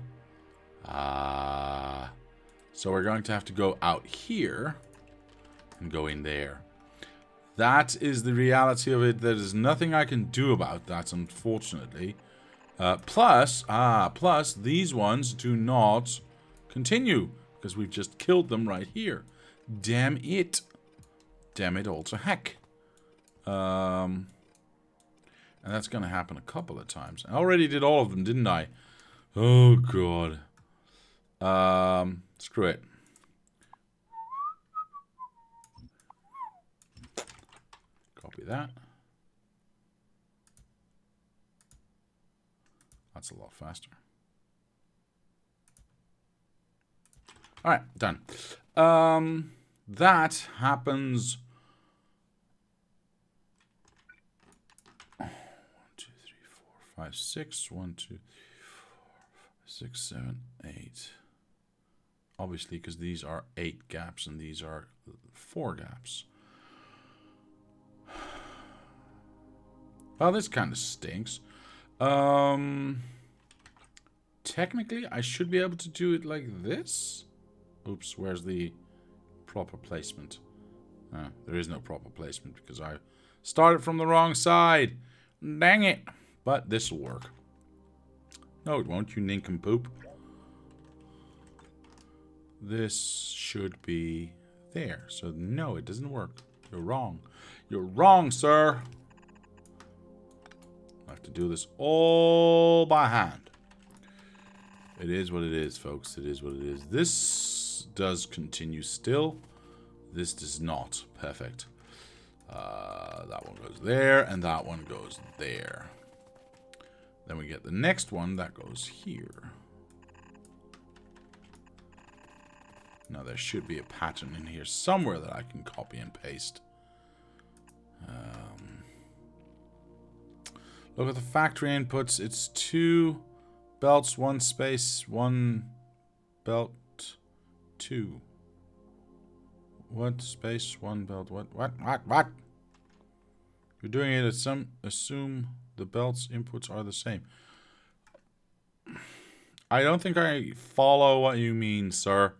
So we're going to have to go out here and go in there. That is the reality of it. There is nothing I can do about that, unfortunately. Plus, these ones do not continue, because we've just killed them right here. Damn it. Damn it all to heck. And that's going to happen a couple of times. I already did all of them, didn't I? Oh, God. Screw it. Copy that. That's a lot faster. Alright, done. That happens... 1, 2, 3, 4, 5, 6. 1, 2, 3, 4, 5, 6, 7, 8. Obviously, because these are 8 gaps and these are 4 gaps. Well, this kind of stinks. Technically, I should be able to do it like this. Oops, where's the proper placement? There is no proper placement because I started from the wrong side. Dang it. But this will work. No, it won't, you nincompoop. This should be there. So, no, it doesn't work. You're wrong. You're wrong, sir. I have to do this all by hand. It is what it is, folks. It is what it is. This does continue still. This does not. Perfect. That one goes there, and that one goes there. Then we get the next one that goes here. Now there should be a pattern in here somewhere that I can copy and paste. Look at the factory inputs. It's 2 belts, 1 space, 1 belt, 2. What space, 1 belt, what? You're doing it at assume the belts inputs are the same. I don't think I follow what you mean, sir.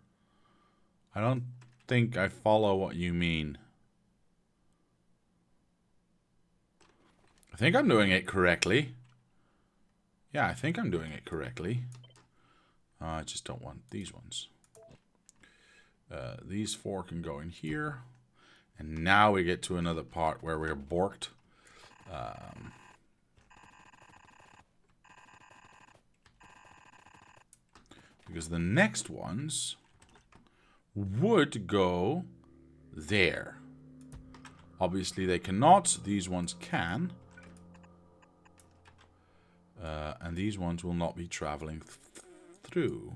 I don't think I follow what you mean. I think I'm doing it correctly. Yeah, I think I'm doing it correctly. I just don't want these ones. These 4 can go in here. And now we get to another part where we're borked. Because the next ones would go there. Obviously they cannot. These ones can. And these ones will not be traveling through.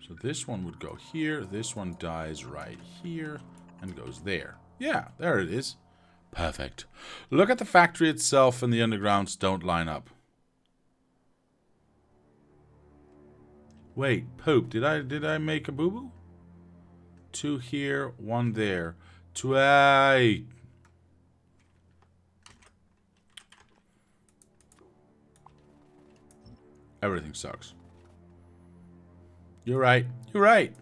So this one would go here. This one dies right here and goes there. Yeah, there it is. Perfect. Look at the factory itself and the undergrounds don't line up. Wait, poop. Did I make a boo-boo? 2 here, 1 there. 2. Everything sucks. You're right. You're right.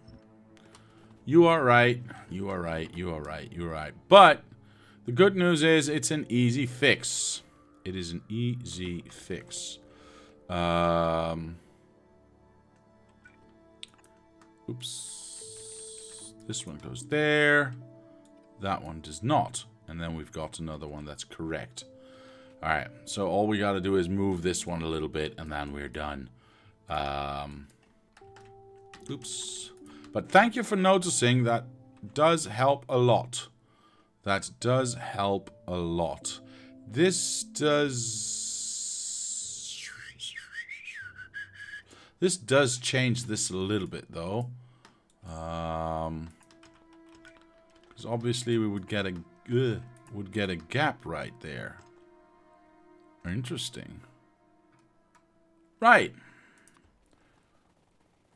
You are right. You are right. You are right. You are right. But the good news is it's an easy fix. It is an easy fix. Oops. This one goes there. That one does not. And then we've got another one that's correct. Alright, so all we got to do is move this one a little bit and then we're done. Oops. But thank you for noticing. That does help a lot. That does help a lot. This does change this a little bit though. Because obviously we would get a gap right there. Interesting. Right.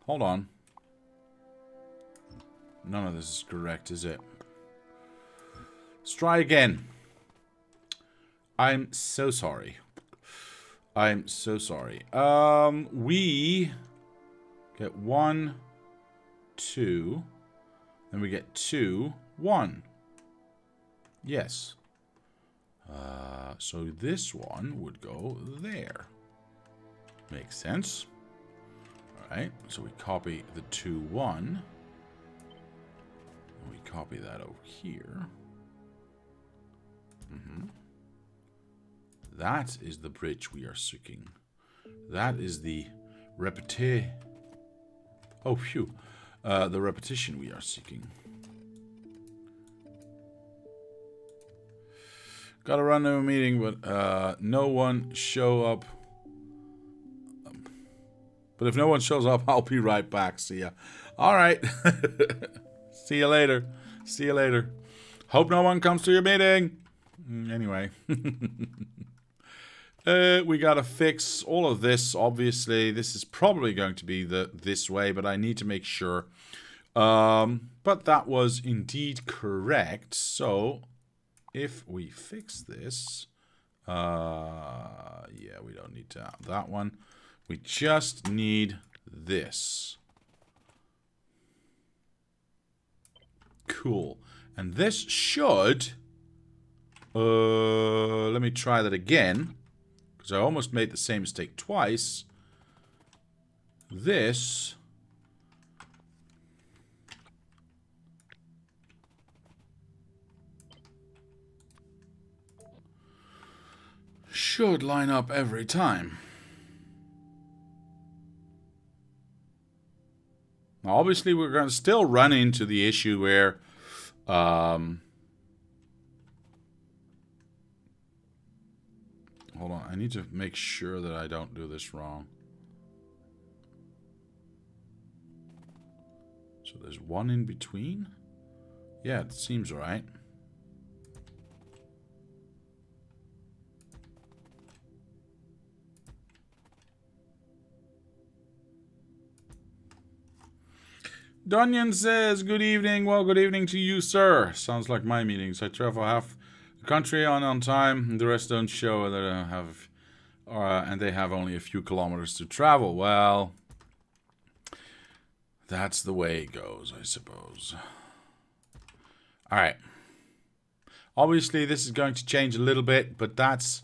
Hold on. None of this is correct, is it? Let's try again. I'm so sorry. I'm so sorry. We get 1, 2. Then we get 2, 1. Yes. So this one would go there. Makes sense. Alright, so we copy the 2, 1. And we copy that over here. That is the bridge we are seeking. That is the repetition we are seeking. Gotta run to a meeting, but no one show up. But if no one shows up, I'll be right back. See ya. Alright. See you later. See you later. Hope no one comes to your meeting. Anyway. We gotta fix all of this, obviously. This is probably going to be this way, but I need to make sure. But that was indeed correct. So, if we fix this... yeah, we don't need to have that one. We just need this. Cool. And this should... let me try that again. Because I almost made the same mistake twice. This... should line up every time. Now, obviously, we're going to still run into the issue where hold on, I need to make sure that I don't do this wrong. So there's one in between? Yeah, it seems right. Dunyan says, good evening. Well, good evening to you, sir. Sounds like my meetings. I travel half the country on time. The rest don't show that I have... and they have only a few kilometers to travel. Well, that's the way it goes, I suppose. Alright. Obviously, this is going to change a little bit, but that's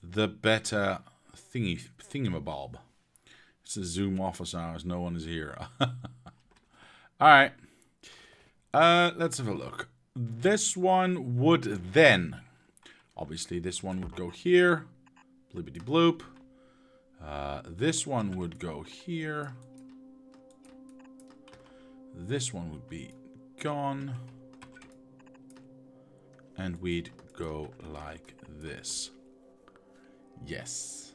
the better thingamabob. It's a Zoom office hours. No one is here. Alright. Let's have a look. This one would then... Obviously, this one would go here. Blibbity bloop. This one would go here. This one would be gone. And we'd go like this. Yes.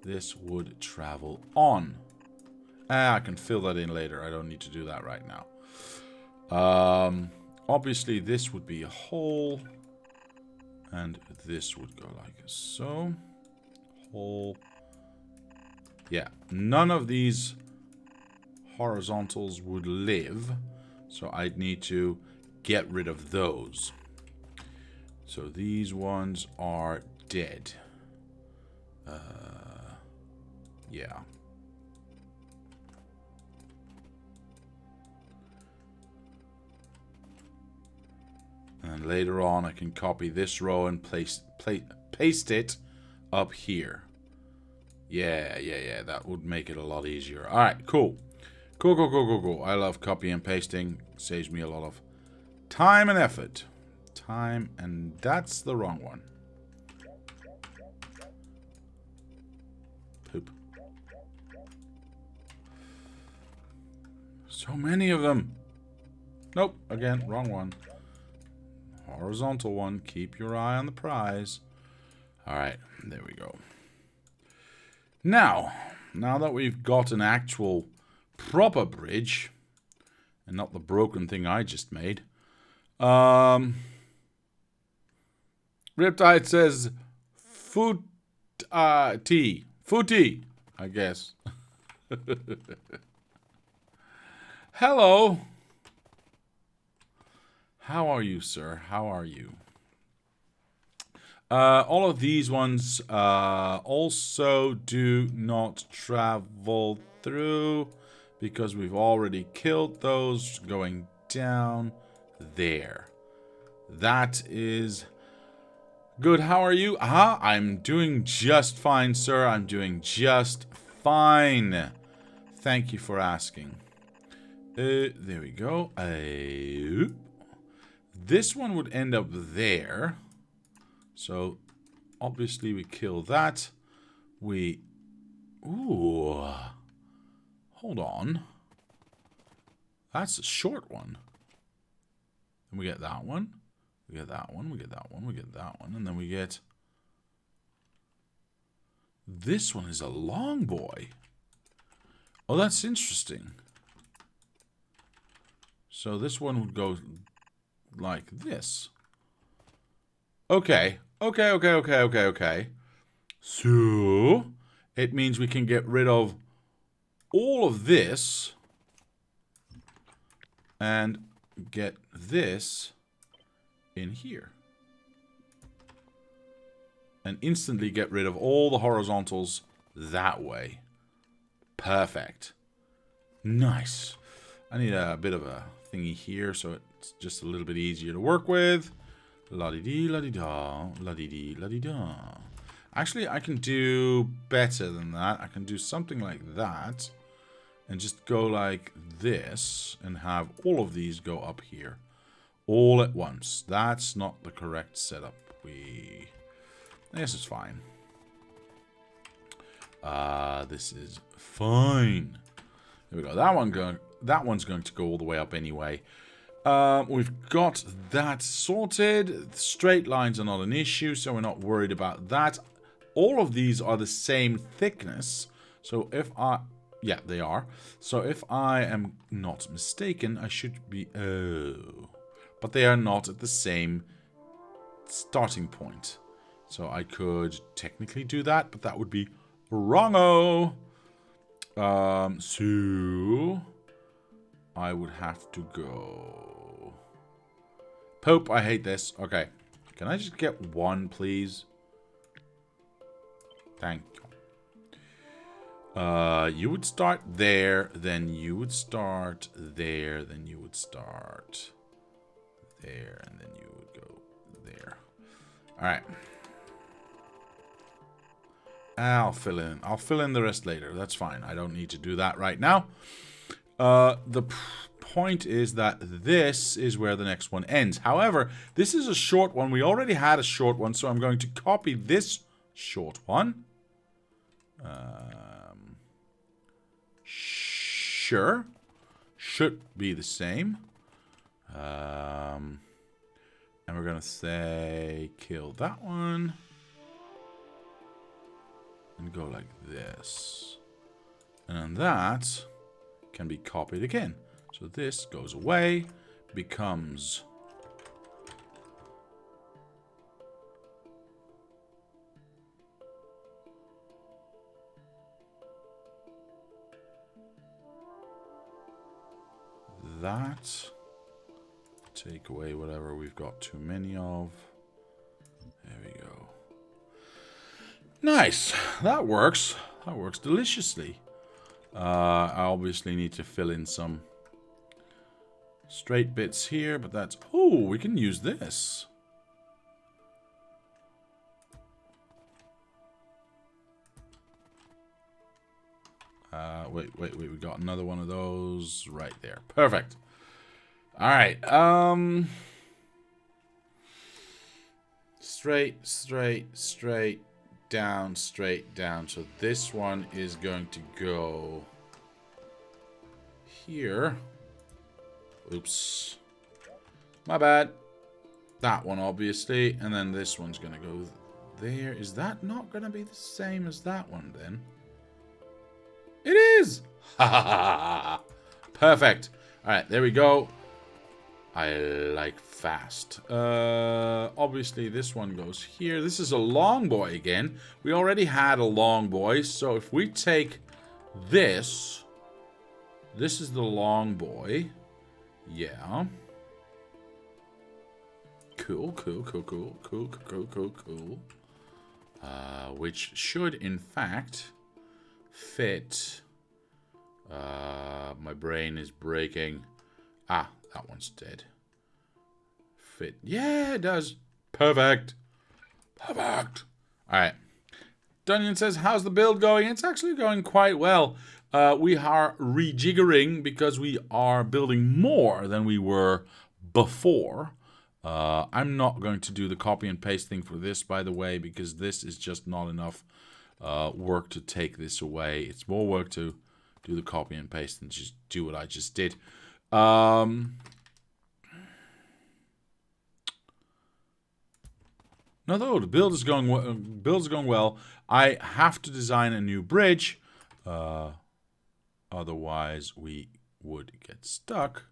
This would travel on. I can fill that in later. I don't need to do that right now. Obviously, this would be a hole. And this would go like so. Hole. Yeah. None of these horizontals would live. So I'd need to get rid of those. So these ones are dead. Yeah. And later on, I can copy this row and paste it up here. Yeah. That would make it a lot easier. All right, cool. Cool. I love copy and pasting. Saves me a lot of time and effort. And that's the wrong one. Poop. So many of them. Nope, again, wrong one. Horizontal one. Keep your eye on the prize. Alright, there we go. Now that we've got an actual proper bridge, and not the broken thing I just made, Riptide says Footy, I guess. Hello. How are you, sir? How are you? All of these ones also do not travel through because we've already killed those going down there. That is good. How are you? I'm doing just fine, sir. I'm doing just fine. Thank you for asking. There we go. This one would end up there. So, obviously we kill that. Ooh. Hold on. That's a short one. Then we get that one. We get that one. We get that one. We get that one. And then we get... This one is a long boy. Oh, that's interesting. So this one would go like this. Okay. So, it means we can get rid of all of this and get this in here. And instantly get rid of all the horizontals that way. Perfect. Nice. I need a bit of a thingy here so it's just a little bit easier to work with. La-di-dee, la-di-da, la-di-dee, la-di-da. Actually, I can do better than that. I can do something like that. And just go like this. And have all of these go up here. All at once. That's not the correct setup. This is fine. This is fine. There we go. That one's going to go all the way up anyway. We've got that sorted. Straight lines are not an issue, so we're not worried about that. All of these are the same thickness. So if I... Yeah, they are. So if I am not mistaken, I should be... Oh. But they are not at the same starting point. So I could technically do that, but that would be wrong-o. So I would have to go... Pope, I hate this. Okay. Can I just get one, please? Thank you. You would start there, then you would start there, then you would start there, and then you would go there. Alright. I'll fill in the rest later. That's fine. I don't need to do that right now. The point is that this is where the next one ends. However, this is a short one. We already had a short one, so I'm going to copy this short one. Sure. Should be the same. And we're going to say kill that one. And go like this. And then that can be copied again. So this goes away, becomes that. Take away whatever we've got too many of. There we go. Nice. That works. That works deliciously. I obviously need to fill in some straight bits here, but that's... Oh, we can use this. Wait, we got another one of those right there. Perfect. All right. Straight down. So this one is going to go here. Oops. My bad. That one, obviously. And then this one's going to go there. Is that not going to be the same as that one, then? It is! Ha ha ha! Perfect. Alright, there we go. I like fast. Obviously, this one goes here. This is a long boy again. We already had a long boy. So if we take this... This is the long boy. Yeah. Cool. Which should, in fact, fit. My brain is breaking. Ah, that one's dead. Fit. Yeah, it does. Perfect. Perfect. Alright. Dunyan says, how's the build going? It's actually going quite well. We are rejiggering because we are building more than we were before. I'm not going to do the copy and paste thing for this, by the way, because this is just not enough work to take this away. It's more work to do the copy and paste than just do what I just did. No, though the build is going well. I have to design a new bridge. Otherwise, we would get stuck.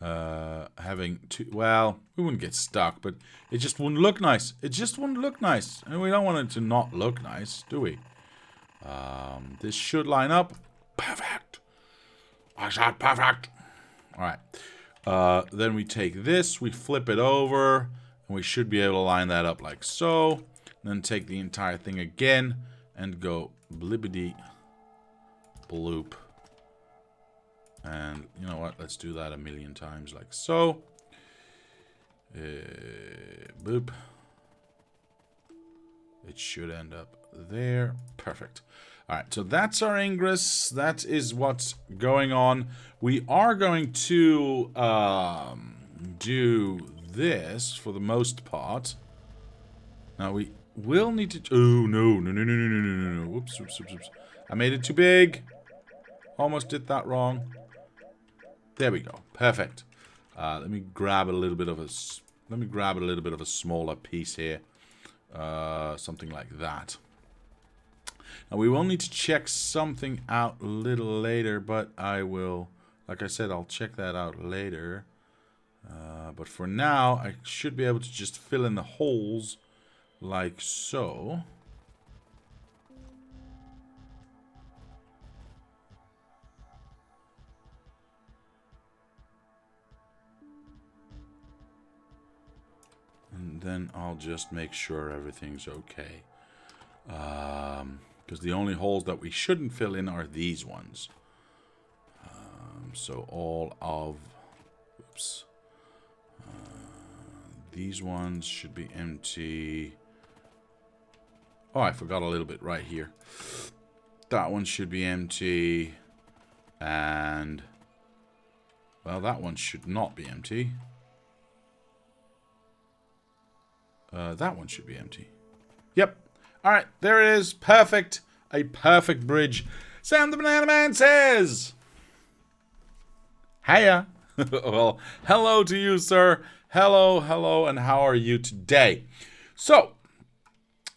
Having to... Well, we wouldn't get stuck, but it just wouldn't look nice. It just wouldn't look nice. And we don't want it to not look nice, do we? This should line up. Perfect. I shot perfect. Alright. Then we take this, we flip it over, and we should be able to line that up like so. Then take the entire thing again and go blibbity bloop. And you know what? Let's do that a million times like so. Boop. It should end up there. Perfect. Alright, so that's our ingress. That is what's going on. We are going to do this for the most part. Now will need to... Oh, no. No, no, no, no, no, no, no, no. Oops, oops, oops, oops. I made it too big. Almost did that wrong. There we go. Perfect. Let me grab a little bit of a... Let me grab a little bit of a smaller piece here. Something like that. Now, we will need to check something out a little later, but I will... Like I said, I'll check that out later. But for now, I should be able to just fill in the holes like so. And then I'll just make sure everything's okay. Because the only holes that we shouldn't fill in are these ones. So all of... Oops. These ones should be empty. Oh, I forgot a little bit right here. That one should be empty. And... Well, that one should not be empty. That one should be empty. Yep. Alright, there it is. Perfect. A perfect bridge. Sam the Banana Man says... Hiya. Well, hello to you, sir. Hello, hello, and how are you today? So,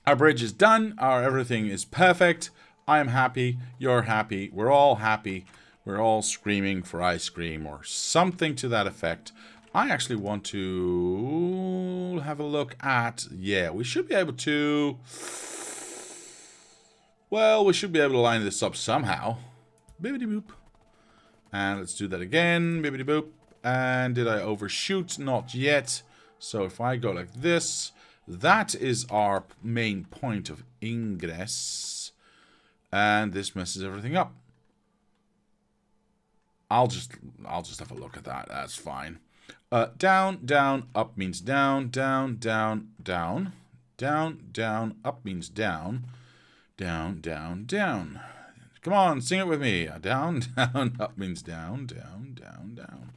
our bridge is done. Our everything is perfect. I am happy. You're happy. We're all happy. We're all screaming for ice cream or something to that effect. I actually want to have a look at... Yeah, we should be able to... Well, we should be able to line this up somehow. Bibbidi boop. And let's do that again. Bibbidi boop. And did I overshoot? Not yet. So if I go like this, that is our main point of ingress. And this messes everything up. I'll just have a look at that. That's fine. Down, down, up means down, down, down, down. Down, down, up means down. Down, down, down. Come on, sing it with me. Down, down, up means down, down, down, down.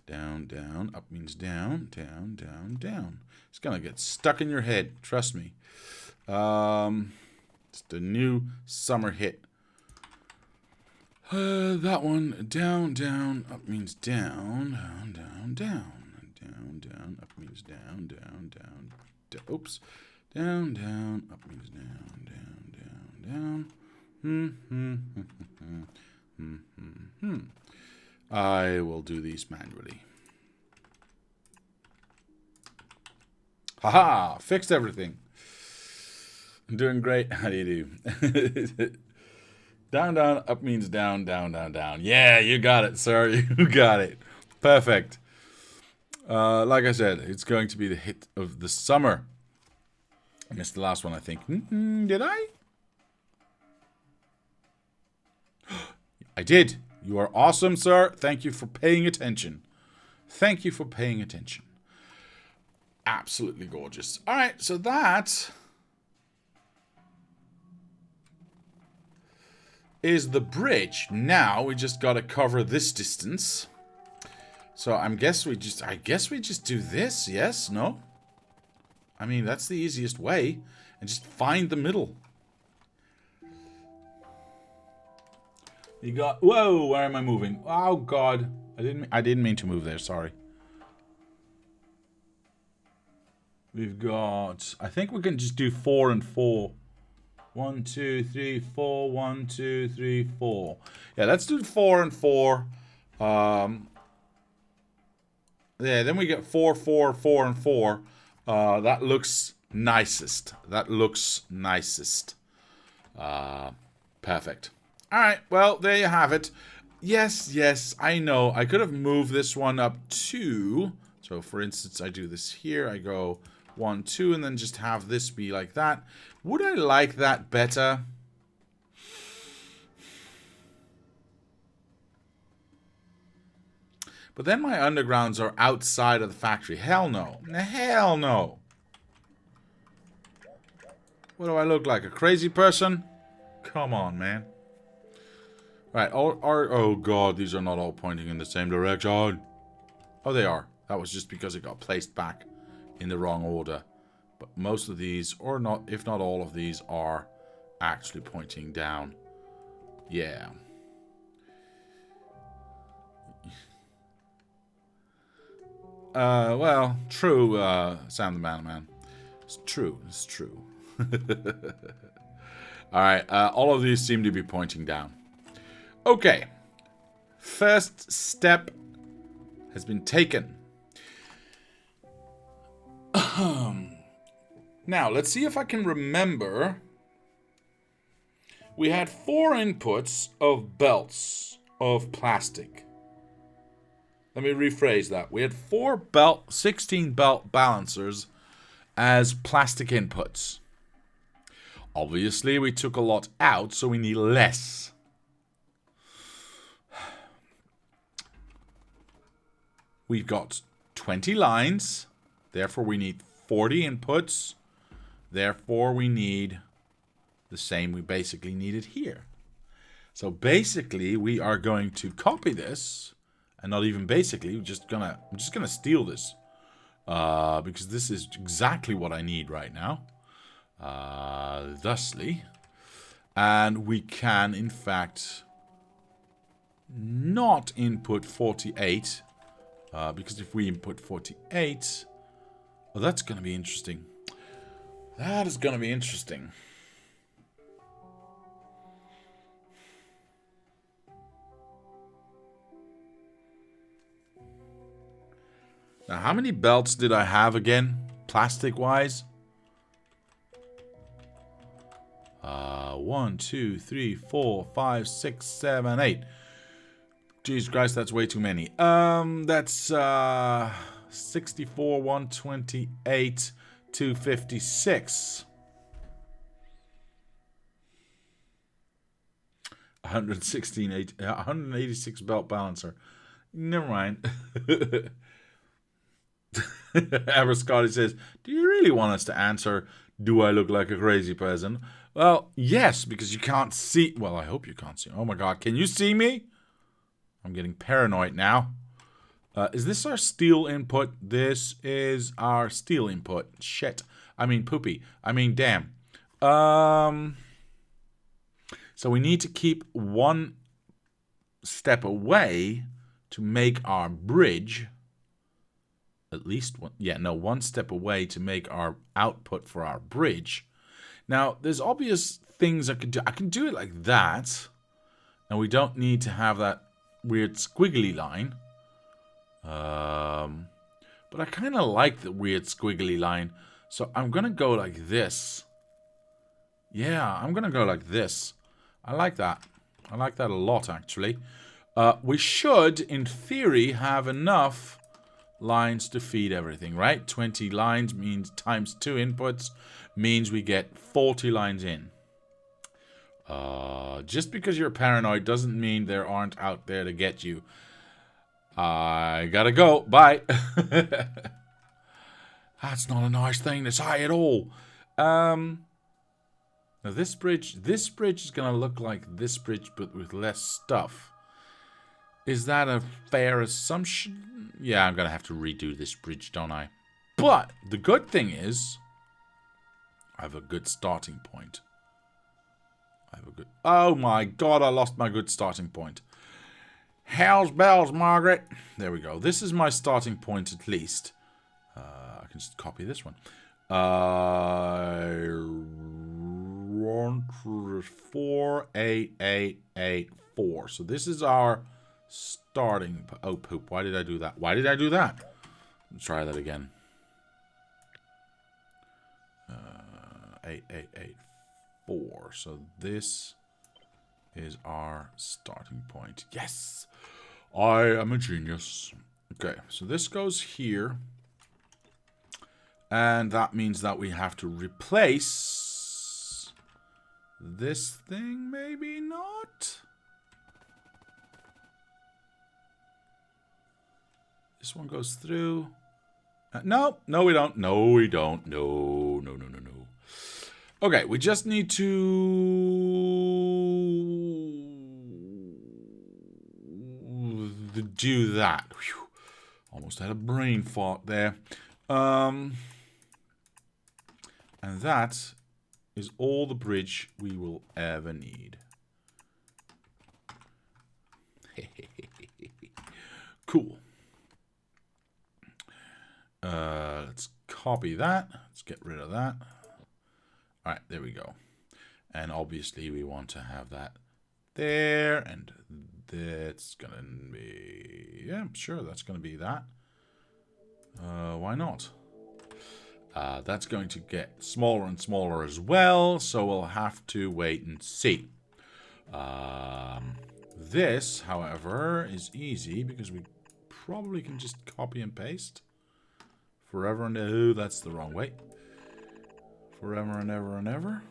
Down, down, up means down, down, down, down. It's gonna get stuck in your head, trust me. It's the new summer hit. That one, down, down, up means down, down, down, down. Down, down, up means down, down, down. Oops. Down, down, up means down, down, down, down. I will do these manually. Haha! Fixed everything. I'm doing great. How do you do? Down, down, up means down, down, down, down. Yeah, you got it, sir. You got it. Perfect. Like I said, it's going to be the hit of the summer. I missed the last one, I think. Did I? I did. You are awesome, sir. Thank you for paying attention. Thank you for paying attention. Absolutely gorgeous. All right, so that is the bridge. Now we just got to cover this distance. So I guess we just do this. Yes? No? I mean, that's the easiest way. And just find the middle. You got... Whoa, where am I moving? Oh, God. I didn't mean to move there, sorry. We've got... I think we can just do 4 and 4. 1, 2, 3, 4. 1, 2, 3, 4. Yeah, let's do 4 and 4. Yeah, then we get 4, 4, 4, and 4. That looks nicest. That looks nicest. Perfect. Alright, well, there you have it. Yes, yes, I know. I could have moved this one up 2. So, for instance, I do this here. I go 1, 2, and then just have this be like that. Would I like that better? But then my undergrounds are outside of the factory. Hell no. Hell no. What do I look like? A crazy person? Come on, man. Right. Oh, God. These are not all pointing in the same direction. Oh, they are. That was just because it got placed back in the wrong order. But most of these, or not, if not all of these, are actually pointing down. Yeah. Well, true, Sam the Man. It's true, it's true. Alright, all of these seem to be pointing down. Okay. First step has been taken. Now, let's see if I can remember. We had 4 inputs of belts of plastic. Let me rephrase that. We had 16 belt balancers as plastic inputs. Obviously, we took a lot out, so we need less. We've got 20 lines. Therefore, we need 40 inputs. Therefore, we need the same we basically needed here. So basically, we are going to copy this. And not even basically, I'm just gonna steal this. Because this is exactly what I need right now. Thusly. And we can, in fact, not input 48. Because if we input 48... well, that's going to be interesting. That is going to be interesting. Now, how many belts did I have again? Plastic-wise? 1, 2, 3, 4, 5, 6, 7, 8. Jesus Christ, that's way too many. That's 64, 128, 256. 186 belt balancer. Never mind. Ever Scotty says, do you really want us to answer, do I look like a crazy person? Well, yes, because you can't see. Well, I hope you can't see. Oh my god, can you see me? I'm getting paranoid now. Is this our steel input? This is our steel input. Shit. I mean poopy. I mean damn. So we need to keep one step away to make our bridge. At least one. Yeah, no, one step away to make our output for our bridge. Now, there's obvious things I can do. I can do it like that. And we don't need to have that weird squiggly line. But I kind of like the weird squiggly line. So I'm going to go like this. Yeah, I'm going to go like this. I like that. I like that a lot, actually. We should, in theory, have enough lines to feed everything, right? 20 lines means times 2 inputs means we get 40 lines in. Just because you're paranoid doesn't mean there aren't out there to get you. I gotta go. Bye. That's not a nice thing to say at all. Now this bridge is gonna look like this bridge, but with less stuff. Is that a fair assumption? Yeah, I'm gonna have to redo this bridge, don't I? But the good thing is, I have a good starting point. Oh my god, I lost my good starting point. Hell's bells, Margaret. There we go. This is my starting point at least. I can just copy this one. 4, 8, 8, 8, 4. So this is our starting. Oh, poop. Why did I do that? Why did I do that? Let's try that again. 8, 8, 8, 4. So this is our starting point. Yes! I am a genius. Okay, so this goes here. And that means that we have to replace this thing, maybe not? This one goes through. No, we don't. No, we don't. No. Okay, we just need to do that. Whew. Almost had a brain fart there. And that is all the bridge we will ever need. Cool. Let's copy that. Let's get rid of that. All right, there we go. And obviously we want to have that there, and that's gonna be, yeah, sure, that's gonna be that. Why not? That's going to get smaller and smaller as well, so we'll have to wait and see. This, however, is easy because we probably can just copy and paste forever and ever. Oh, that's the wrong way. Forever and ever and ever.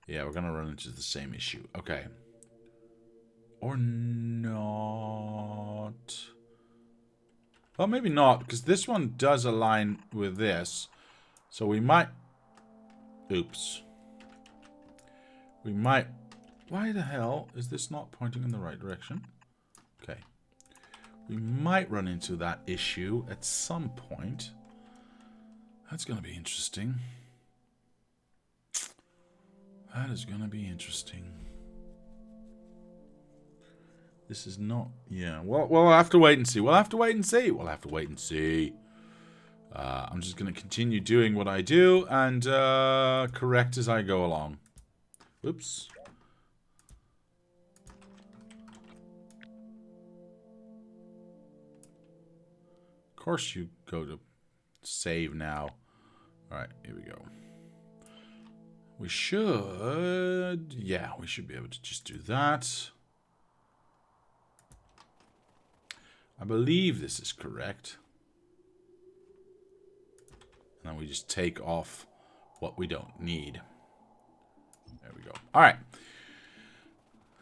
Yeah, we're gonna run into the same issue. Okay. Or not. Well, maybe not, because this one does align with this. So we might... Oops. We might... Why the hell is this not pointing in the right direction? Okay. We might run into that issue at some point. That's going to be interesting. That is going to be interesting. This is not... Yeah, well, we'll have to wait and see. We'll have to wait and see. We'll have to wait and see. I'm just going to continue doing what I do and correct as I go along. Whoops. Of course you go to save now. Alright, here we go. We should... Yeah, we should be able to just do that. I believe this is correct. And then we just take off what we don't need. There we go. Alright.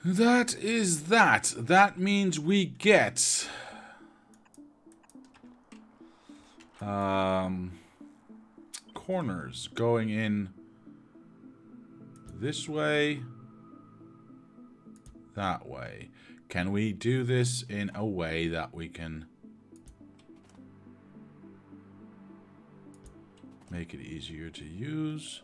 That is that. That means we get... corners going in this way, that way. Can we do this in a way that we can make it easier to use?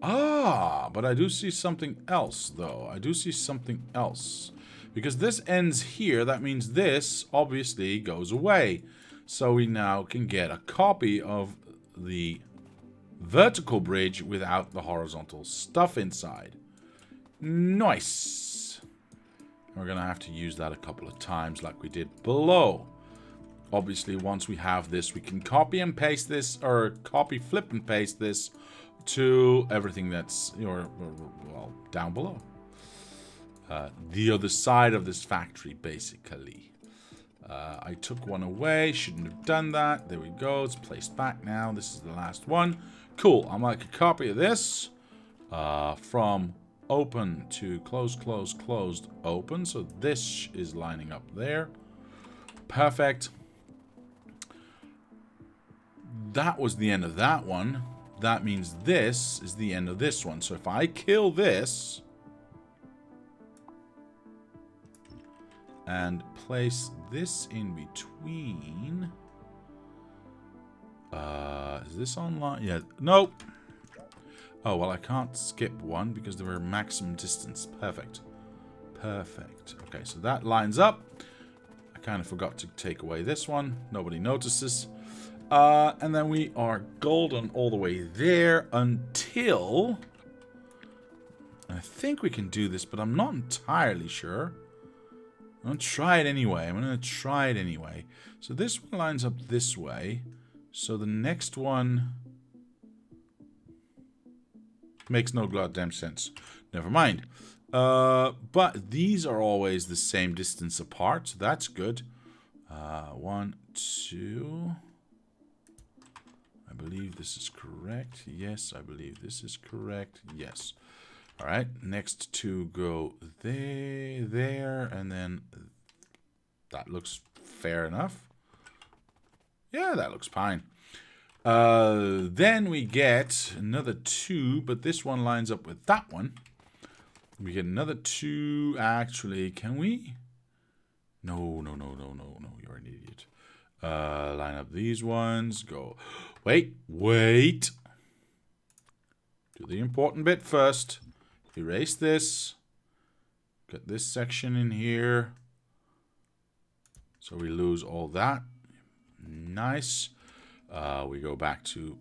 Ah, but I do see something else, though. I do see something else. Because this ends here, that means this obviously goes away. So we now can get a copy of the vertical bridge without the horizontal stuff inside. Nice. We're going to have to use that a couple of times like we did below. Obviously, once we have this, we can copy and paste this, or copy, flip and paste this to everything that's, well, down below. The other side of this factory, basically. I took one away. Shouldn't have done that. There we go. It's placed back now. This is the last one. Cool. I'm like a copy of this from open to close, close, closed, open. So this is lining up there. Perfect. That was the end of that one. That means this is the end of this one. So if I kill this and place this in between. Is this online? Yeah. Nope. Oh, well, I can't skip one because they were maximum distance. Perfect. Perfect. Okay, so that lines up. I kind of forgot to take away this one. Nobody notices. And then we are golden all the way there until... I think we can do this, but I'm not entirely sure. I'm going to try it anyway. So this one lines up this way. So the next one makes no goddamn sense. Never mind. But these are always the same distance apart. So that's good. 1, 2. I believe this is correct. Yes, I believe this is correct. Yes. All right. Next two go there, and then that looks fair enough. Yeah, that looks fine. Then we get another 2, but this one lines up with that one. We get another 2. Actually, can we? No. You're an idiot. Line up these ones. Go. Wait. Do the important bit first. Erase this. Get this section in here. So we lose all that. Nice. We go back to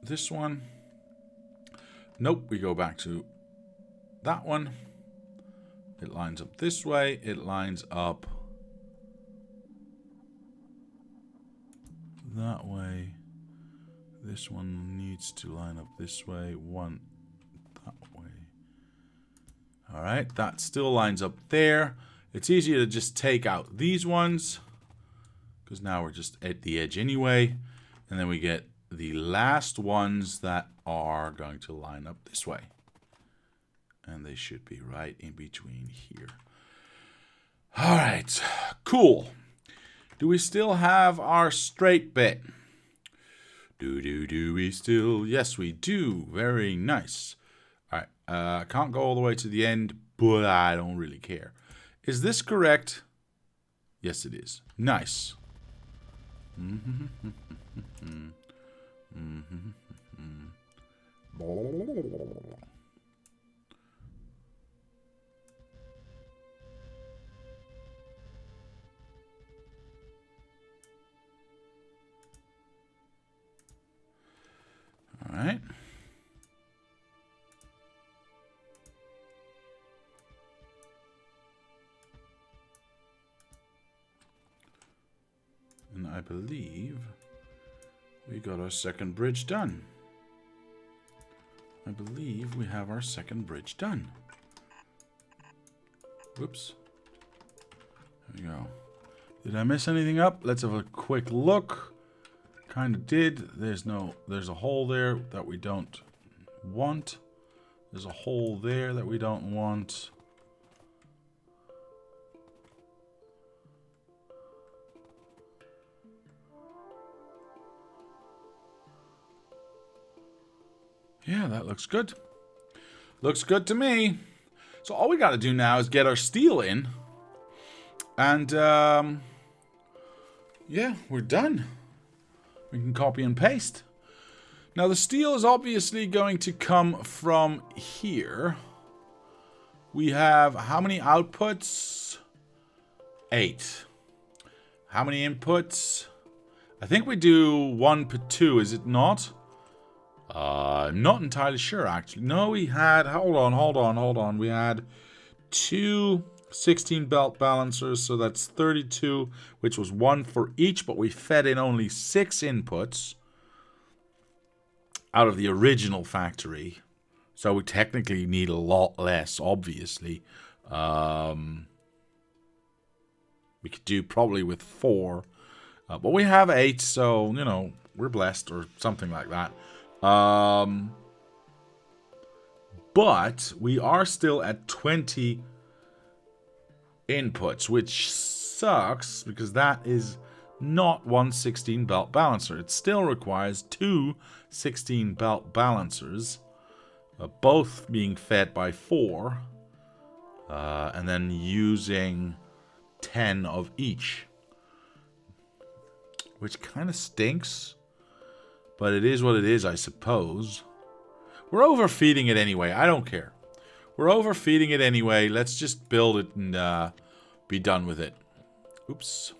this one. Nope, we go back to that one. It lines up this way. It lines up that way. This one needs to line up this way. One that way. All right, that still lines up there. It's easier to just take out these ones because now we're just at the edge anyway. And then we get the last ones that are going to line up this way. And they should be right in between here. All right, cool. Do we still have our straight bit? Do we still? Yes, we do. Very nice. All right, I can't go all the way to the end, but I don't really care. Is this correct? Yes, it is. Nice. All right. And I believe we got our second bridge done. I believe we have our second bridge done. Whoops. There we go. Did I mess anything up? Let's have a quick look. Kind of did. There's a hole there that we don't want. There's a hole there that we don't want. Yeah, that looks good. Looks good to me. So all we got to do now is get our steel in. And, yeah, we're done. We can copy and paste. Now, the steel is obviously going to come from here. We have how many outputs? 8. How many inputs? I think we do 1 per 2, is it not? Not entirely sure, actually. No, we had... Hold on. We had 2 16 belt balancers, so that's 32, which was 1 for each, but we fed in only 6 inputs out of the original factory. So we technically need a lot less, obviously. We could do probably with 4. But we have 8, so, you know, we're blessed or something like that. But we are still at 20 inputs, which sucks because that is not one 16 belt balancer. It still requires 2 16 belt balancers, both being fed by 4, and then using 10 of each, which kind of stinks. But it is what it is, I suppose. We're overfeeding it anyway. I don't care. We're overfeeding it anyway. Let's just build it and be done with it. Oops.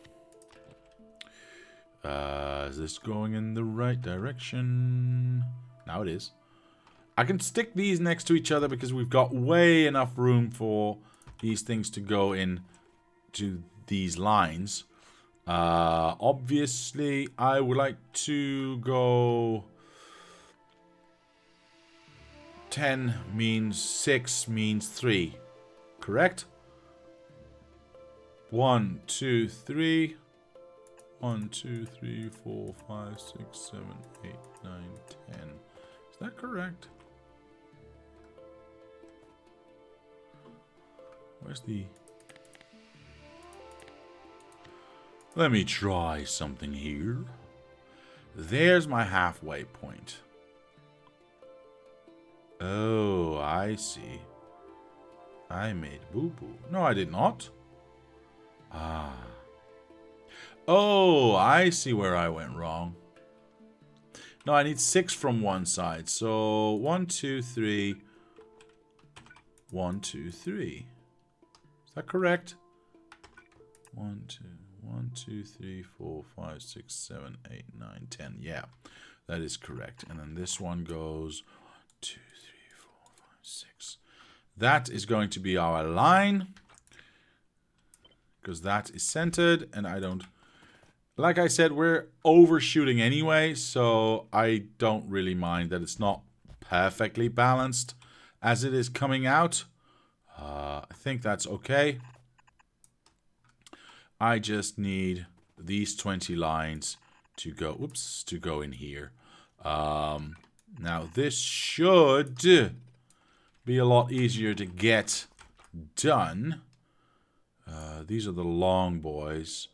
Is this going in the right direction? Now it is. I can stick these next to each other because we've got way enough room for these things to go in to these lines. Obviously, I would like to go 10 means 6 means 3. Correct? 1, 2, 3. 1, 2, 3, 4, 5, 6, 7, 8, 9, 10. Is that correct? Where's the... Let me try something here. There's my halfway point. Oh, I see. I made boo-boo. No, I did not. Ah. Oh, I see where I went wrong. No, I need 6 from one side. So 1, 2, 3. 1, 2, 3. Is that correct? 1, 2, 1, 2, 3, 4, 5, 6, 7, 8, 9, 10. Yeah, that is correct. And then this one goes 1, 2, 3, 4, 5, 6. That is going to be our line, because that is centered, and I don't... Like I said, we're overshooting anyway, so I don't really mind that it's not perfectly balanced as it is coming out. I think that's okay. I just need these 20 lines to go, oops, to go in here. Now this should be a lot easier to get done. These are the long boys.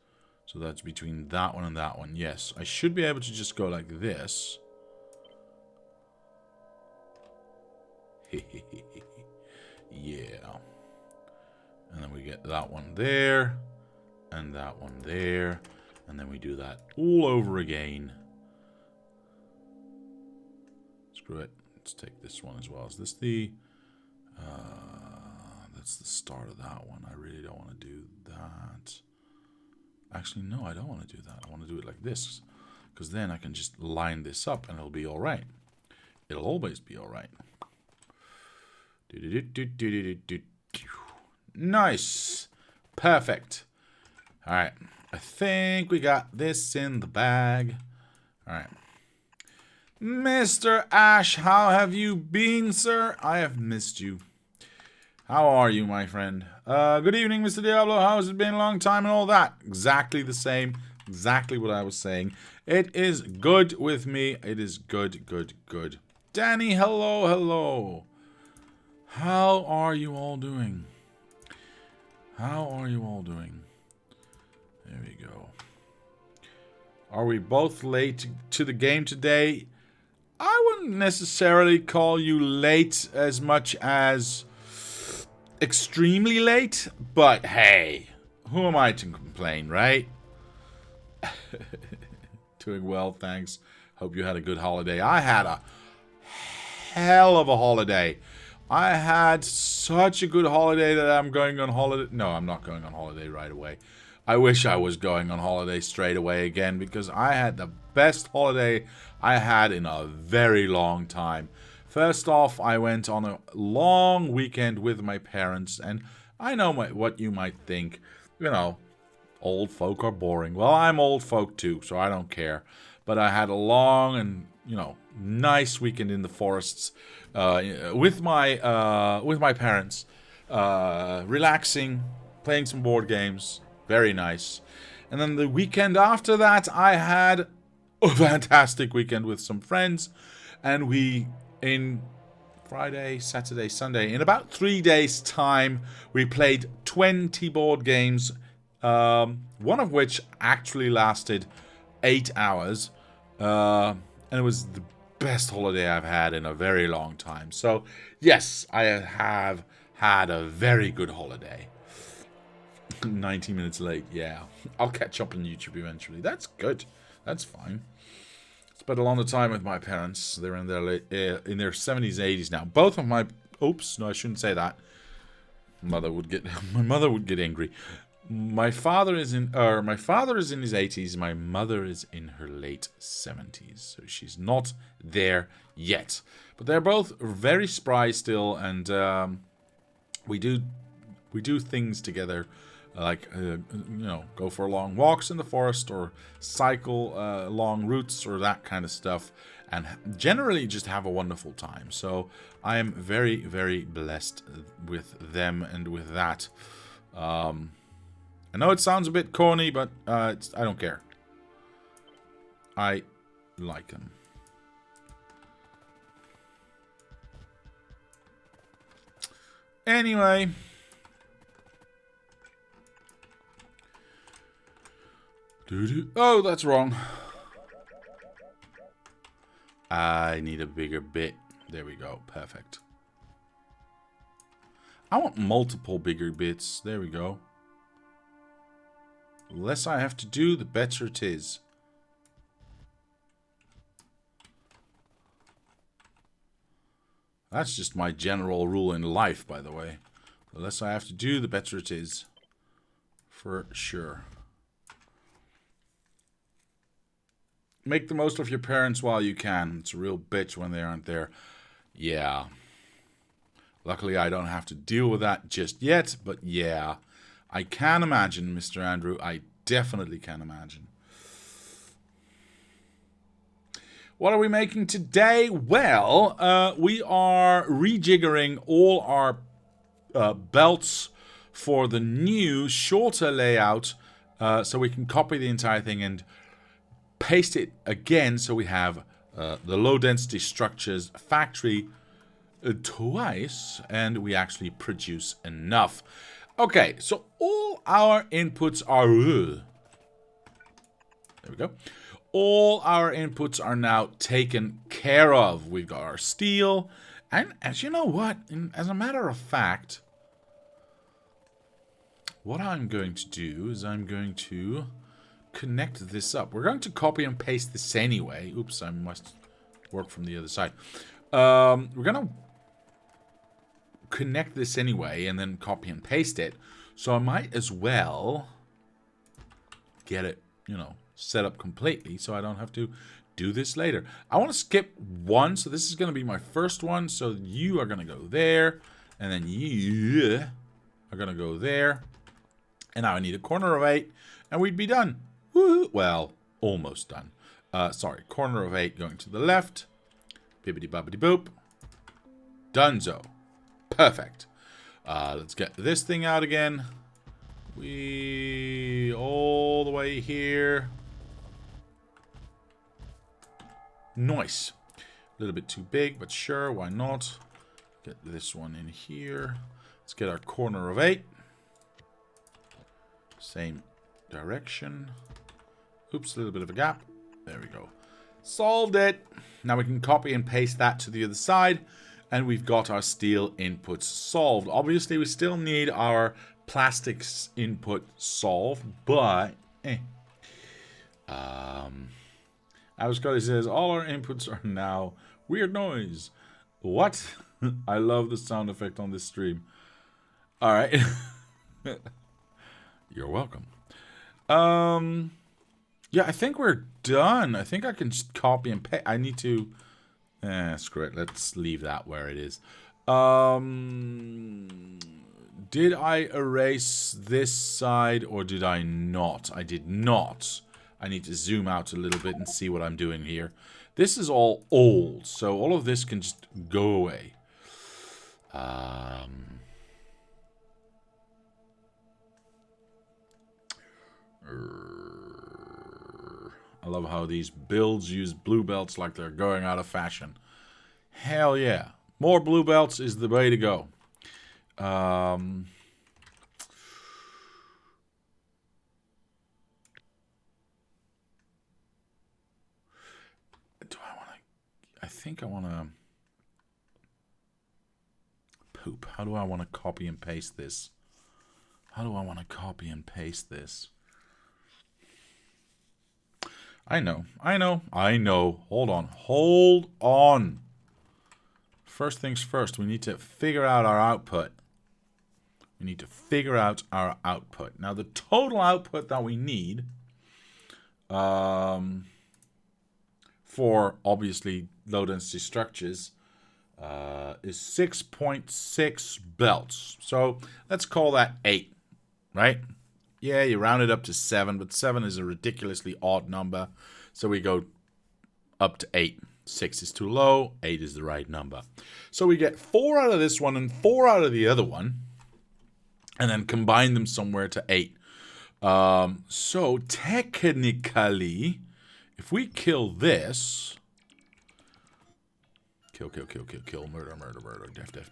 So that's between that one and that one. Yes, I should be able to just go like this. Yeah. And then we get that one there. And that one there. And then we do that all over again. Screw it. Let's take this one as well. Is this the... that's the start of that one. I really don't want to do that. Actually, no, I don't want to do that. I want to do it like this. Because then I can just line this up and it'll be alright. It'll always be alright. Nice. Perfect. Alright. I think we got this in the bag. Alright. Mr. Ash, how have you been, sir? I have missed you. How are you, my friend? Good evening, Mr. Diablo. How has it been? A long time and all that. Exactly the same. Exactly what I was saying. It is good with me. It is good, good, good. Danny, hello, hello. How are you all doing? How are you all doing? There we go. Are we both late to the game today? I wouldn't necessarily call you late as much as extremely late, but hey, who am I to complain, right? Doing well, thanks. Hope you had a good holiday. I had a hell of a holiday. I had such a good holiday that I'm going on holiday. No, I'm not going on holiday right away. I wish I was going on holiday straight away again, because I had the best holiday I had in a very long time. First off, I went on a long weekend with my parents, and I know what you might think. You know, old folk are boring. Well, I'm old folk too, so I don't care. But I had a long and, you know, nice weekend in the forests with my parents, relaxing, playing some board games. Very nice. And then the weekend after that, I had a fantastic weekend with some friends, and we, in Friday, Saturday, Sunday, in about 3 days' time, we played 20 board games, one of which actually lasted 8 hours, and it was the best holiday I've had in a very long time. So, yes, I have had a very good holiday. 90 minutes late, yeah. I'll catch up on YouTube eventually. That's good. That's fine. Spent a lot of time with my parents. They're in their in their 70s, 80s now. Both of my... Oops, no, I shouldn't say that. My mother would get angry. My father is in his 80s. My mother is in her late 70s. So she's not there yet. But they're both very spry still, and we do things together. Like, you know, go for long walks in the forest, or cycle long routes, or that kind of stuff, and generally just have a wonderful time. So I am very, very blessed with them and with that. I know it sounds a bit corny, but I don't care. I like them. Anyway... Oh, that's wrong. I need a bigger bit. There we go. Perfect. I want multiple bigger bits. There we go. The less I have to do, the better it is. That's just my general rule in life, by the way. The less I have to do, the better it is. For sure. Make the most of your parents while you can. It's a real bitch when they aren't there. Yeah. Luckily, I don't have to deal with that just yet, but yeah. I can imagine, Mr. Andrew. I definitely can imagine. What are we making today? Well, we are rejiggering all our belts for the new, shorter layout so we can copy the entire thing and paste it again so we have the low-density structures factory twice and we actually produce enough. Okay, so all our inputs are... there we go. All our inputs are now taken care of. We've got our steel. And as you know what, as a matter of fact, what I'm going to do is I'm going to connect this up. We're going to copy and paste this anyway. Oops, I must work from the other side. We're going to connect this anyway and then copy and paste it. So I might as well get it, you know, set up completely so I don't have to do this later. I want to skip one, so this is going to be my first one. So you are going to go there, and then you are going to go there. And now I need a corner of 8, and we'd be done. Woo-hoo. Well, almost done. Sorry, corner of 8 going to the left. Bibbidi-bobbidi-boop. Donezo. Perfect. Let's get this thing out again. We all the way here. Nice. A little bit too big, but sure, why not? Get this one in here. Let's get our corner of 8. Same direction. Oops, a little bit of a gap. There we go. Solved it. Now we can copy and paste that to the other side. And we've got our steel inputs solved. Obviously, we still need our plastics input solved, but Scotty says all our inputs are now weird noise. What? I love the sound effect on this stream. All right. You're welcome. Yeah, I think we're done. I think I can just copy and paste. I need to screw it. Let's leave that where it is. Did I erase this side or did I not? I did not. I need to zoom out a little bit and see what I'm doing here. This is all old, so all of this can just go away. I love how these builds use blue belts like they're going out of fashion. Hell yeah. More blue belts is the way to go. Do I want to... I think I want to... Poop. How do I want to copy and paste this? How do I want to copy and paste this? I know. Hold on. First things first, we need to figure out our output. Now, the total output that we need for, obviously, low-density structures is 6.6 belts. So, let's call that 8, right? Yeah, you round it up to 7, but 7 is a ridiculously odd number. So we go up to 8. 6 is too low, 8 is the right number. So we get 4 out of this one and 4 out of the other one. And then combine them somewhere to 8. So technically, if we kill this... Kill, murder,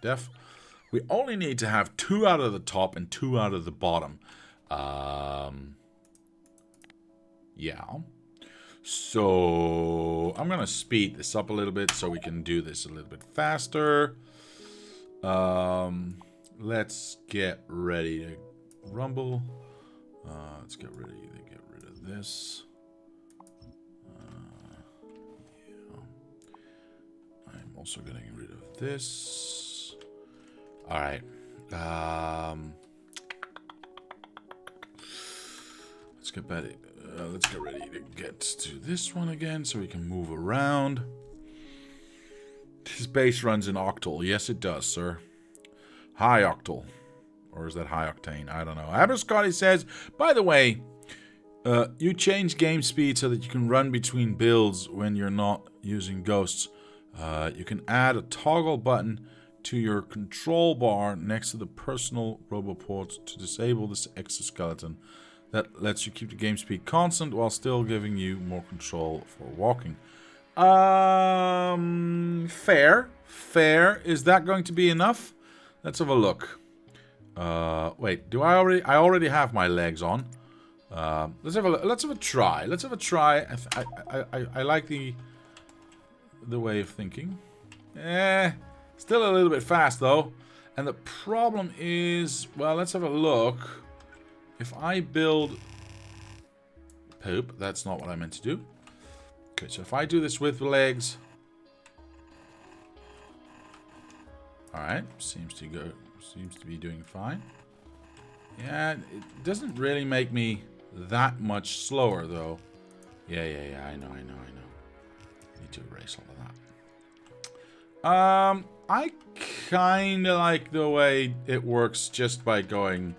def. We only need to have 2 out of the top and 2 out of the bottom. Yeah. So I'm going to speed this up a little bit so we can do this a little bit faster. Let's get ready to rumble. Let's get rid of this. Yeah. I'm also getting rid of this. All right. Let's get ready. Let's get ready to get to this one again, so we can move around. This base runs in octal. Yes, it does, sir. High octal. Or is that high octane? I don't know. Abercrombie says, by the way, you change game speed so that you can run between builds when you're not using ghosts. You can add a toggle button to your control bar next to the personal roboports to disable this exoskeleton. That lets you keep the game speed constant while still giving you more control for walking. Fair. Fair. Is that going to be enough? Let's have a look. Wait, do I already have my legs on? Let's have a try. Let's have a try. I like the way of thinking. Still a little bit fast though. And the problem is, well, let's have a look. If I build poop, that's not what I meant to do. Okay, so if I do this with the legs, all right, seems to be doing fine. Yeah, it doesn't really make me that much slower though. Yeah, I know. Need to erase all of that. I kind of like the way it works just by going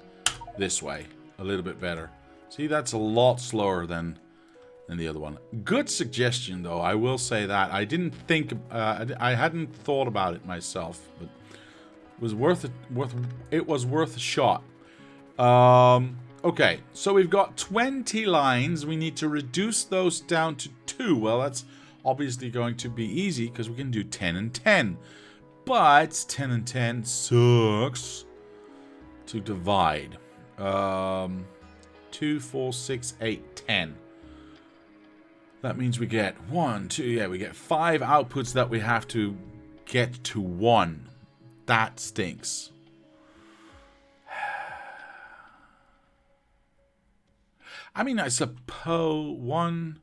this way a little bit better. See, that's a lot slower than the other one. Good suggestion though, I will say that. I didn't think, I hadn't thought about it myself, but it was worth a shot. Okay, so we've got 20 lines. We need to reduce those down to 2. Well, that's obviously going to be easy because we can do 10 and 10. But 10 and 10 sucks to divide. 2, 4, 6, 8, 10. That means we get 1, 2, yeah, we get 5 outputs that we have to get to 1. That stinks. I mean, I suppose 1,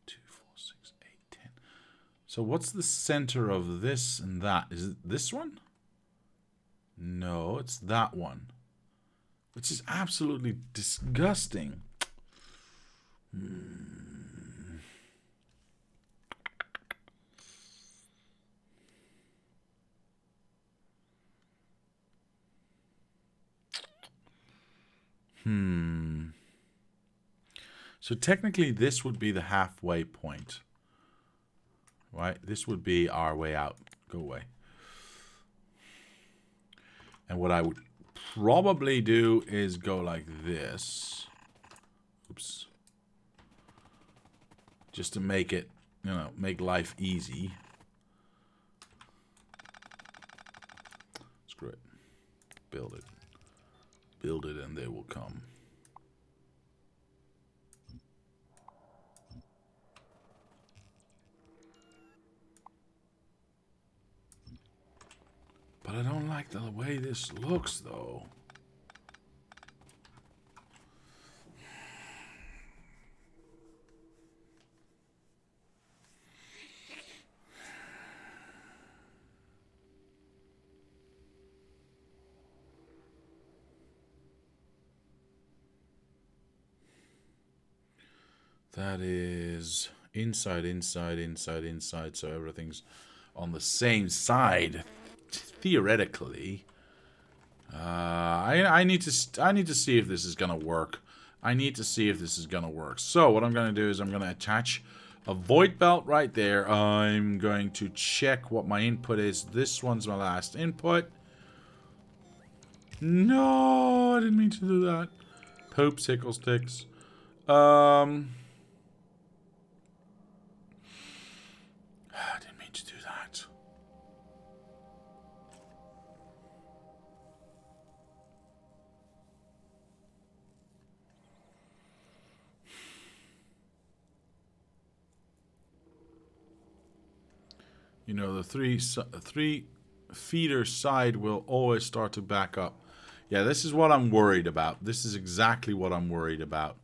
2, 4, 6, 8, 10. So what's the center of this and that? Is it this one? No, it's that one. Which is absolutely disgusting. So technically this would be the halfway point. Right? This would be our way out. Go away. And what I would probably do is go like this. Oops. Just to make it, make life easy. Screw it. Build it. Build it and they will come. But I don't like the way this looks, though. That is inside, so everything's on the same side. Theoretically, I need to see if this is gonna work. So what I'm gonna do is I'm gonna attach a void belt right there. I'm going to check what my input is. This one's my last input. No, I didn't mean to do that. Poop sickle sticks. I didn't mean to do that. The three feeder side will always start to back up. Yeah, this is what I'm worried about. This is exactly what I'm worried about.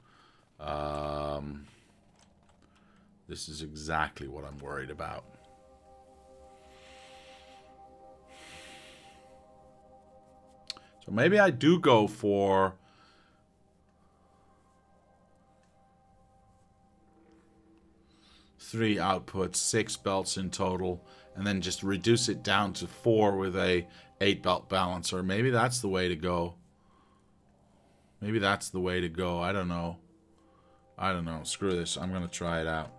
This is exactly what I'm worried about. So maybe I do go for... three outputs, 6 belts in total, and then just reduce it down to 4 with a 8 belt balancer. Maybe that's the way to go. Maybe that's the way to go. I don't know. I don't know. Screw this. I'm going to try it out.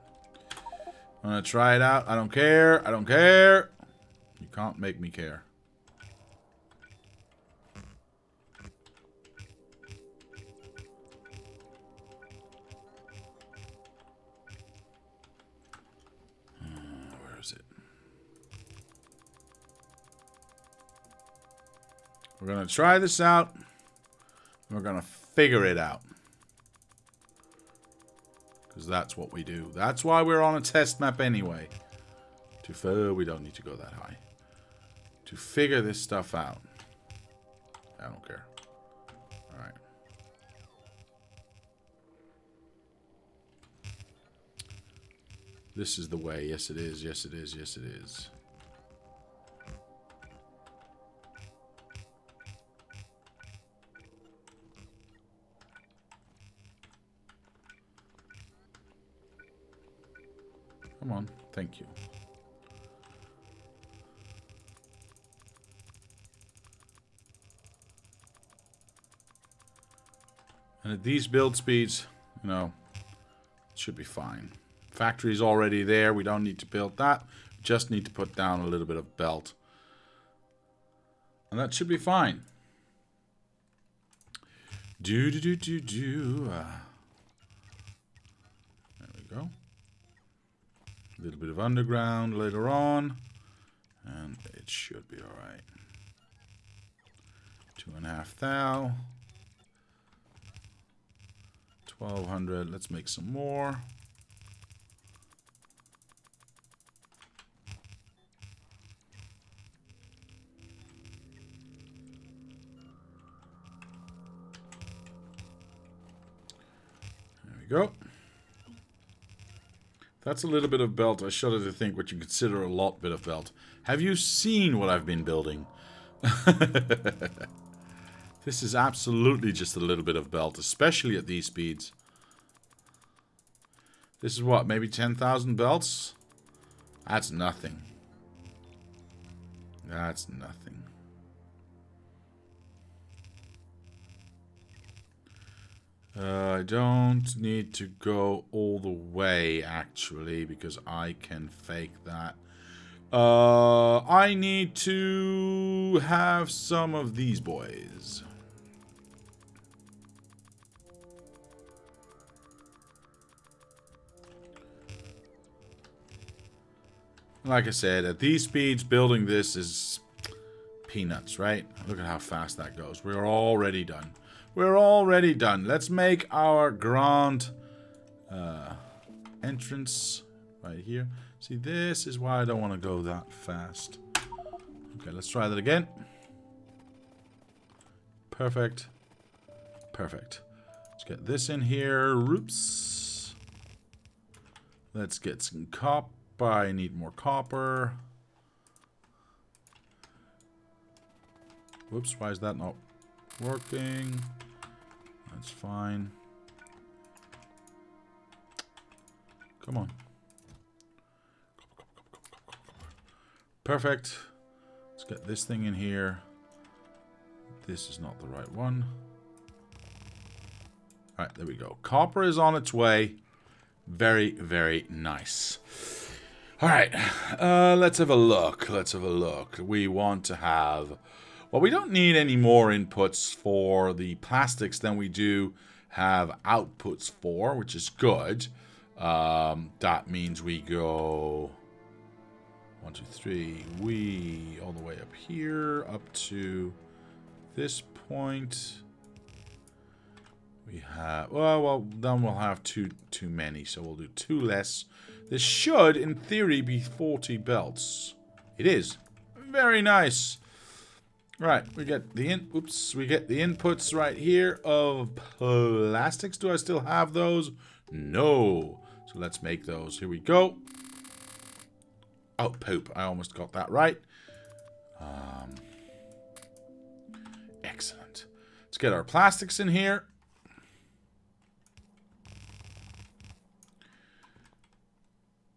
I'm going to try it out. I don't care. I don't care. You can't make me care. Where is it? We're going to try this out. We're going to figure it out. Because that's what we do. That's why we're on a test map anyway. We don't need to go that high. To figure this stuff out. I don't care. Alright. This is the way. Yes, it is. Yes, it is. Yes, it is. Come on. Thank you. And at these build speeds, you know, it should be fine. Factory's already there. We don't need to build that. We just need to put down a little bit of belt. And that should be fine. There we go. A little bit of underground later on. And it should be alright. 2.5 thou. 1200. Let's make some more. There we go. That's a little bit of belt. I shudder to think what you consider a lot bit of belt. Have you seen what I've been building? This is absolutely just a little bit of belt, especially at these speeds. This is what, maybe 10,000 belts? That's nothing. That's nothing. I don't need to go all the way, actually, because I can fake that. I need to have some of these boys. Like I said, at these speeds, building this is peanuts, right? Look at how fast that goes. We're already done. We're already done. Let's make our grand entrance right here. See, this is why I don't want to go that fast. Okay, let's try that again. Perfect. Perfect. Let's get this in here. Oops. Let's get some copper. I need more copper. Whoops, why is that not working? That's fine. Come on. Perfect. Let's get this thing in here. This is not the right one. Alright, there we go. Copper is on its way. Very, very nice. Alright, let's have a look. Let's have a look. We want to have... Well, we don't need any more inputs for the plastics than we do have outputs for, which is good. That means we go 1, 2, 3. We all the way up here, up to this point. We have well, then we'll have too many, so we'll do 2 less. This should, in theory, be 40 belts. It is very nice. Right, we get the we get the inputs right here of plastics. Do I still have those? No. So let's make those. Here we go. Oh, poop. I almost got that right. Excellent. Let's get our plastics in here.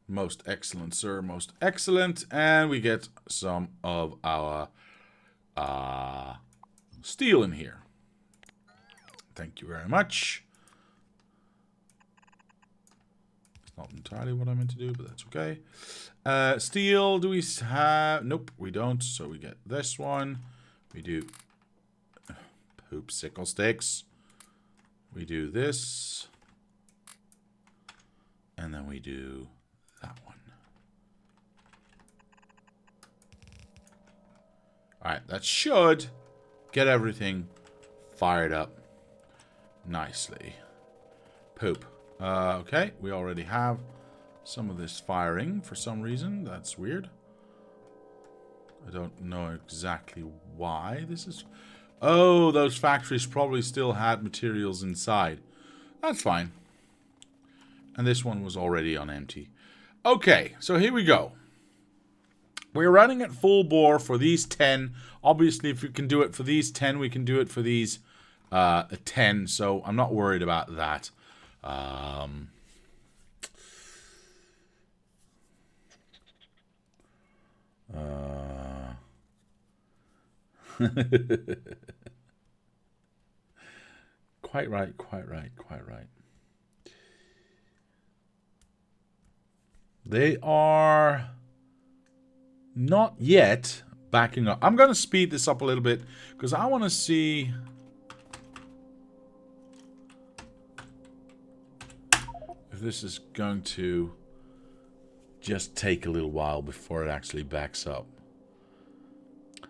Most excellent, sir. Most excellent. And we get some of our steel in here. Thank you very much. It's not entirely what I meant to do, but that's okay. Steel, do we have... Nope, we don't. So we get this one. We do... Poop sickle sticks. We do this. And then we do that one. Alright, that should get everything fired up nicely. Poop. Okay, we already have some of this firing for some reason. That's weird. I don't know exactly why this is... Oh, those factories probably still had materials inside. That's fine. And this one was already on empty. Okay, so here we go. We're running at full bore for these 10. Obviously, if we can do it for these 10, we can do it for these 10. So I'm not worried about that. Quite right, quite right, quite right. They are not yet backing up. I'm going to speed this up a little bit because I want to see if this is going to just take a little while before it actually backs up.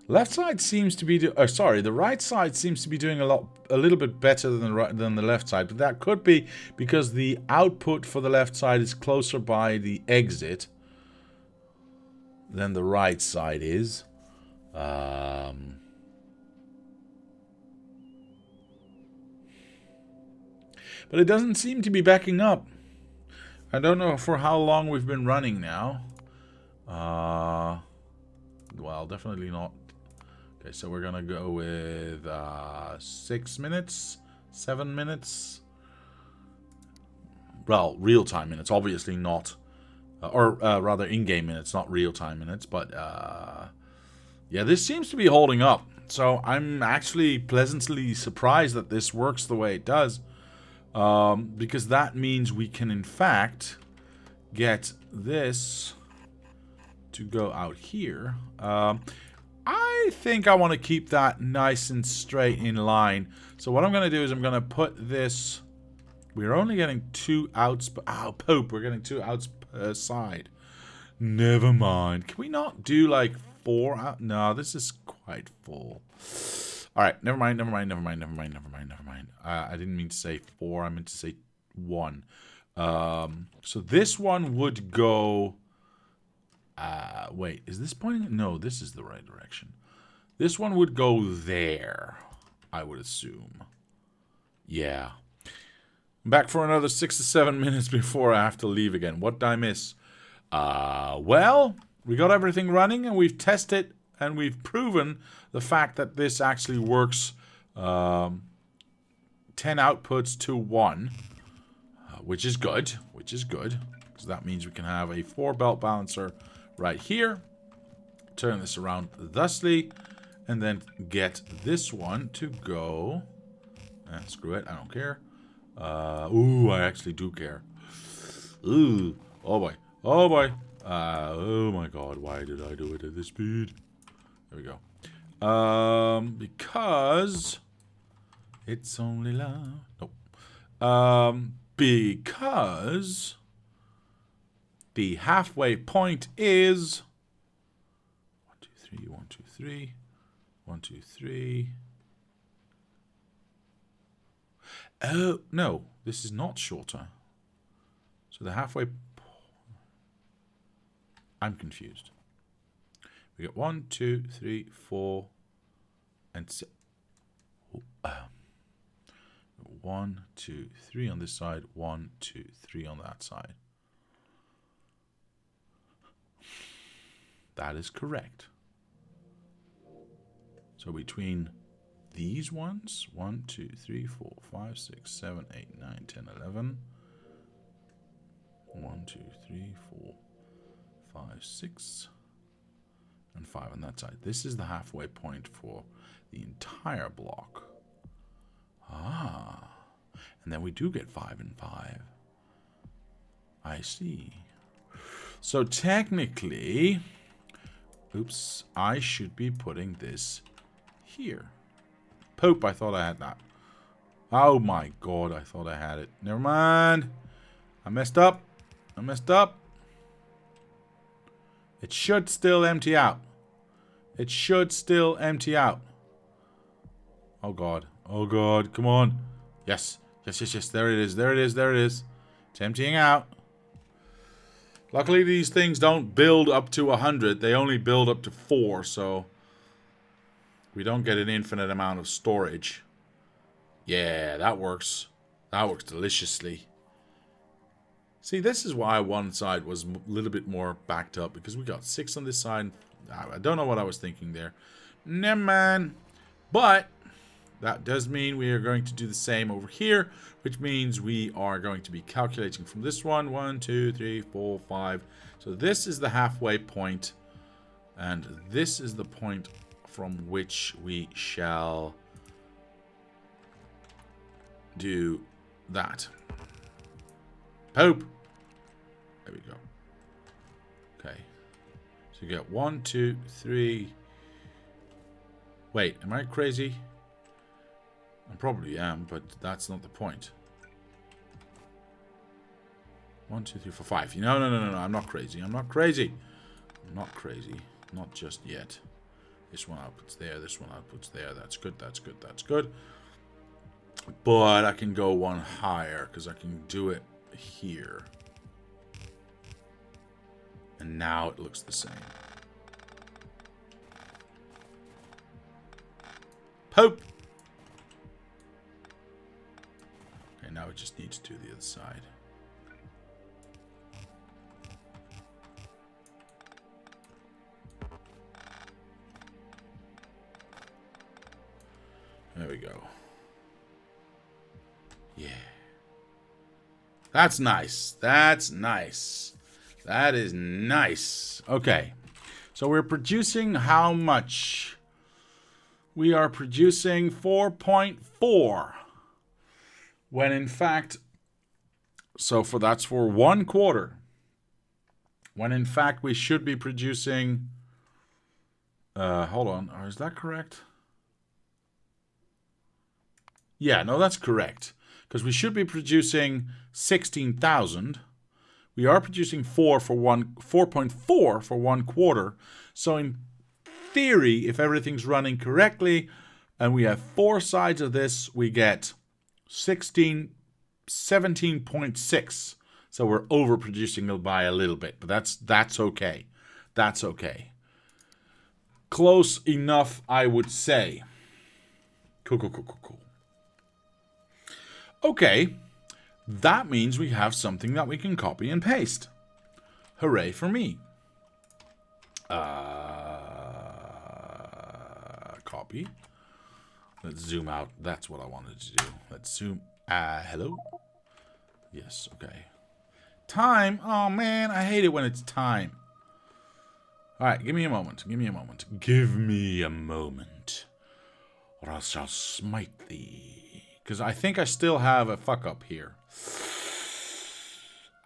Left side seems to be the right side seems to be doing a little bit better than the left side, but that could be because the output for the left side is closer by the exit than the right side is. But it doesn't seem to be backing up. I don't know for how long we've been running now. Well, definitely not. Okay, so we're gonna go with 6 minutes, 7 minutes. Well, real-time minutes, obviously not. Or rather, in-game minutes, not real-time minutes. But, yeah, this seems to be holding up. So I'm actually pleasantly surprised that this works the way it does. Because that means we can, in fact, get this to go out here. I think I want to keep that nice and straight in line. So what I'm going to do is I'm going to put this... We're only getting 2 outs... Oh, poop. We're getting 2 outs per side. Never mind. Can we not do like 4 out? No, this is quite full. Alright, never mind. I didn't mean to say 4. I meant to say 1. So this one would go... wait, is this pointing? No, this is the right direction. This one would go there, I would assume. Yeah. I'm back for another 6 to 7 minutes before I have to leave again. What did I miss? Well, we got everything running and we've tested and we've proven the fact that this actually works 10 outputs to 1, which is good, because that means we can have a 4 belt balancer right here, turn this around thusly, and then get this one to go, screw it, I don't care, ooh, I actually do care, ooh, oh boy, oh my god, why did I do it at this speed? There we go, because it's only love, nope, because the halfway point is 1, 2, 3, 1, 2, 3, 1, 2, 3. Oh, no, this is not shorter. So the halfway... I'm confused. We got 1, 2, 3, 4, And 1, 2, 3 on this side. 1, 2, 3 on that side. That is correct. So between these ones, 1, 2, 3, 4, 5, 6, 7, 8, 9, 10, 11. 1, 2, 3, 4, 5, 6, and 5 on that side. This is the halfway point for the entire block. Ah. And then we do get 5 and 5. I see. So technically, oops, I should be putting this here. Poop, I thought I had that. Oh my god, I thought I had it. Never mind. I messed up. I messed up. It should still empty out. It should still empty out. Oh god. Oh god, come on. Yes. Yes, yes, yes. There it is. There it is. There it is. It's emptying out. Luckily, these things don't build up to 100. They only build up to 4, so we don't get an infinite amount of storage. Yeah, that works. That works deliciously. See, this is why one side was a little bit more backed up, because we got 6 on this side. I don't know what I was thinking there. Never mind. But that does mean we are going to do the same over here, which means we are going to be calculating from this one. 1, 2, 3, 4, 5. So this is the halfway point, and this is the point from which we shall do that. Poop. There we go. Okay. So you get 1, 2, 3. Wait, am I crazy? I probably am, but that's not the point. 1, 2, 3, 4, 5. No, no, no, no, no. I'm not crazy. I'm not crazy. I'm not crazy. Not just yet. This one outputs there. This one outputs there. That's good. That's good. That's good. But I can go one higher because I can do it here. And now it looks the same. Pope! Okay, now it just needs to do the other side. There we go. Yeah. That's nice. That's nice. That is nice. Okay. So we're producing how much? We are producing 4.4. When in fact, that's for 1 quarter. When in fact we should be producing, hold on, is that correct? Yeah, no, that's correct. Because we should be producing 16,000. We are producing 4.4 for 1 quarter. So in theory, if everything's running correctly, and we have 4 sides of this, we get 17.6. So we're overproducing by a little bit, but that's okay. That's okay. Close enough, I would say. Cool, cool, cool, cool, cool. Okay, that means we have something that we can copy and paste. Hooray for me. Copy. Let's zoom out. That's what I wanted to do. Let's zoom. Hello? Yes, okay. Time? Oh, man, I hate it when it's time. All right, give me a moment. Give me a moment. Give me a moment, or I shall smite thee. Because I think I still have a fuck up here.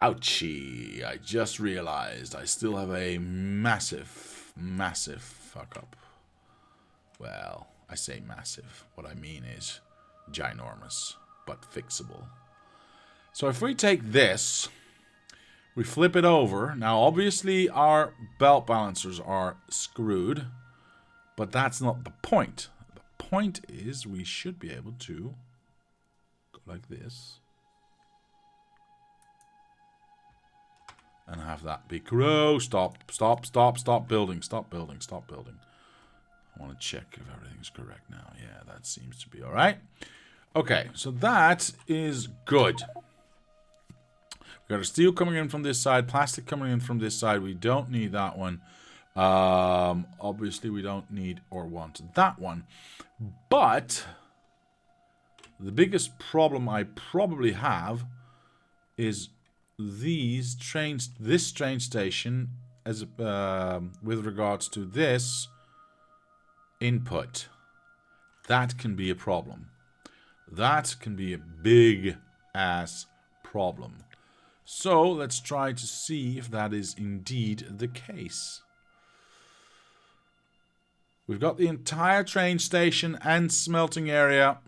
Ouchie. I just realized I still have a massive, massive fuck up. Well, I say massive. What I mean is ginormous, but fixable. So if we take this, we flip it over. Now, obviously, our belt balancers are screwed, but that's not the point. The point is we should be able to go like this and have that be grow. Stop building. I want to check if everything's correct now. Yeah, that seems to be all right. Okay, so that is good. We got a steel coming in from this side, plastic coming in from this side. We don't need that one. Obviously, we don't need or want that one. But the biggest problem I probably have is this train station as with regards to this input. That can be a problem. That can be a big ass problem. So let's try to see if that is indeed the case. We've got the entire train station and smelting area.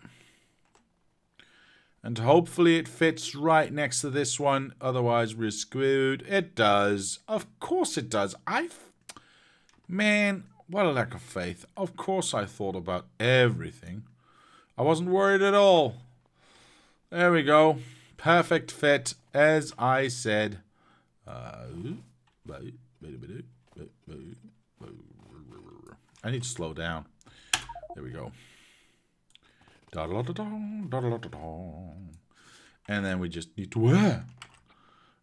And hopefully it fits right next to this one. Otherwise we're screwed. It does. Of course it does. Man, what a lack of faith. Of course I thought about everything. I wasn't worried at all. There we go. Perfect fit, as I said. I need to slow down. There we go. And then we just need to...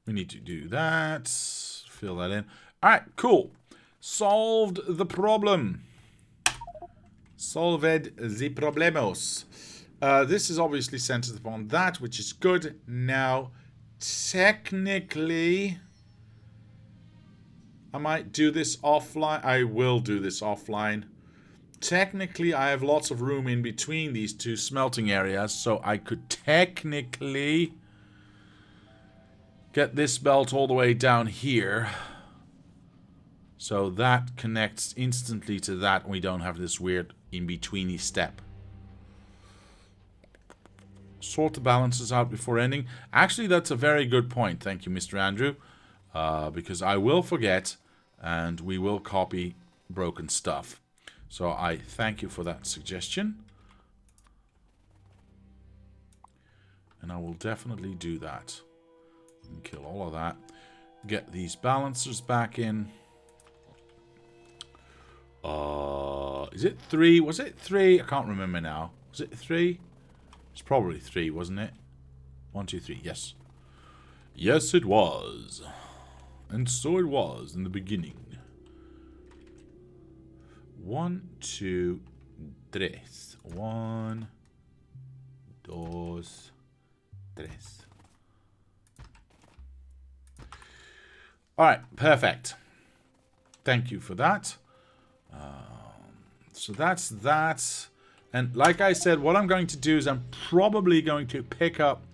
We need to do that. Fill that in. Alright, cool. Solved the problem. Solved the problemos. This is obviously centered upon that, which is good. Now, technically, I might do this offline. I will do this offline. Technically, I have lots of room in between these two smelting areas, so I could technically get this belt all the way down here. So that connects instantly to that, and we don't have this weird in-betweeny step. Sort the balances out before ending. Actually, that's a very good point. Thank you, Mr. Andrew. Because I will forget, and we will copy broken stuff. So I thank you for that suggestion. And I will definitely do that. And kill all of that. Get these balancers back in. Is it 3? Was it 3? I can't remember now. Was it 3? It's probably 3, wasn't it? 1, 2, 3. Yes. Yes, it was. And so it was in the beginning. 1, 2, 3. 1, 2, 3. Alright, perfect. Thank you for that. So that's that. And like I said, what I'm going to do is I'm probably going to pick up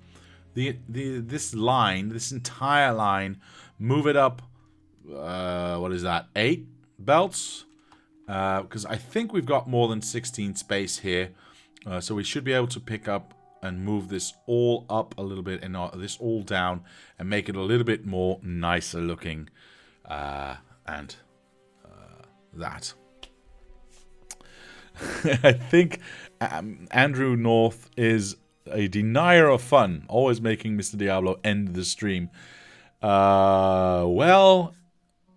this line, this entire line, move it up, what is that, 8 belts? Because I think we've got more than 16 space here. So we should be able to pick up and move this all up a little bit and this all down and make it a little bit more nicer looking. And that. I think Andrew North is a denier of fun, always making Mr. Diablo end the stream. Well,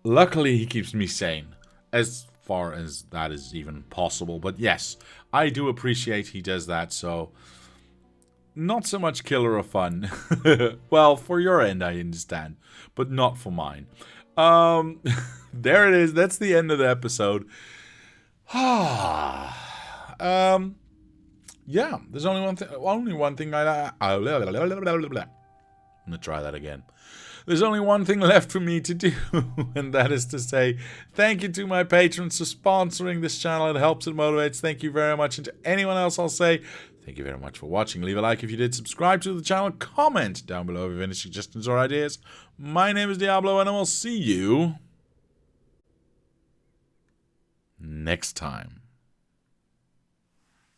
luckily he keeps me sane, as far as that is even possible. But yes, I do appreciate he does that, so not so much killer of fun. Well, for your end, I understand, but not for mine. There it is. That's the end of the episode. Yeah, there's only one thing I'm gonna try that again. There's only one thing left for me to do, and that is to say thank you to my patrons for sponsoring this channel. It helps, it motivates. Thank you very much. And to anyone else, I'll say thank you very much for watching. Leave a like if you did, subscribe to the channel, comment down below if you have any suggestions or ideas. My name is Diablo, and I will see you next time.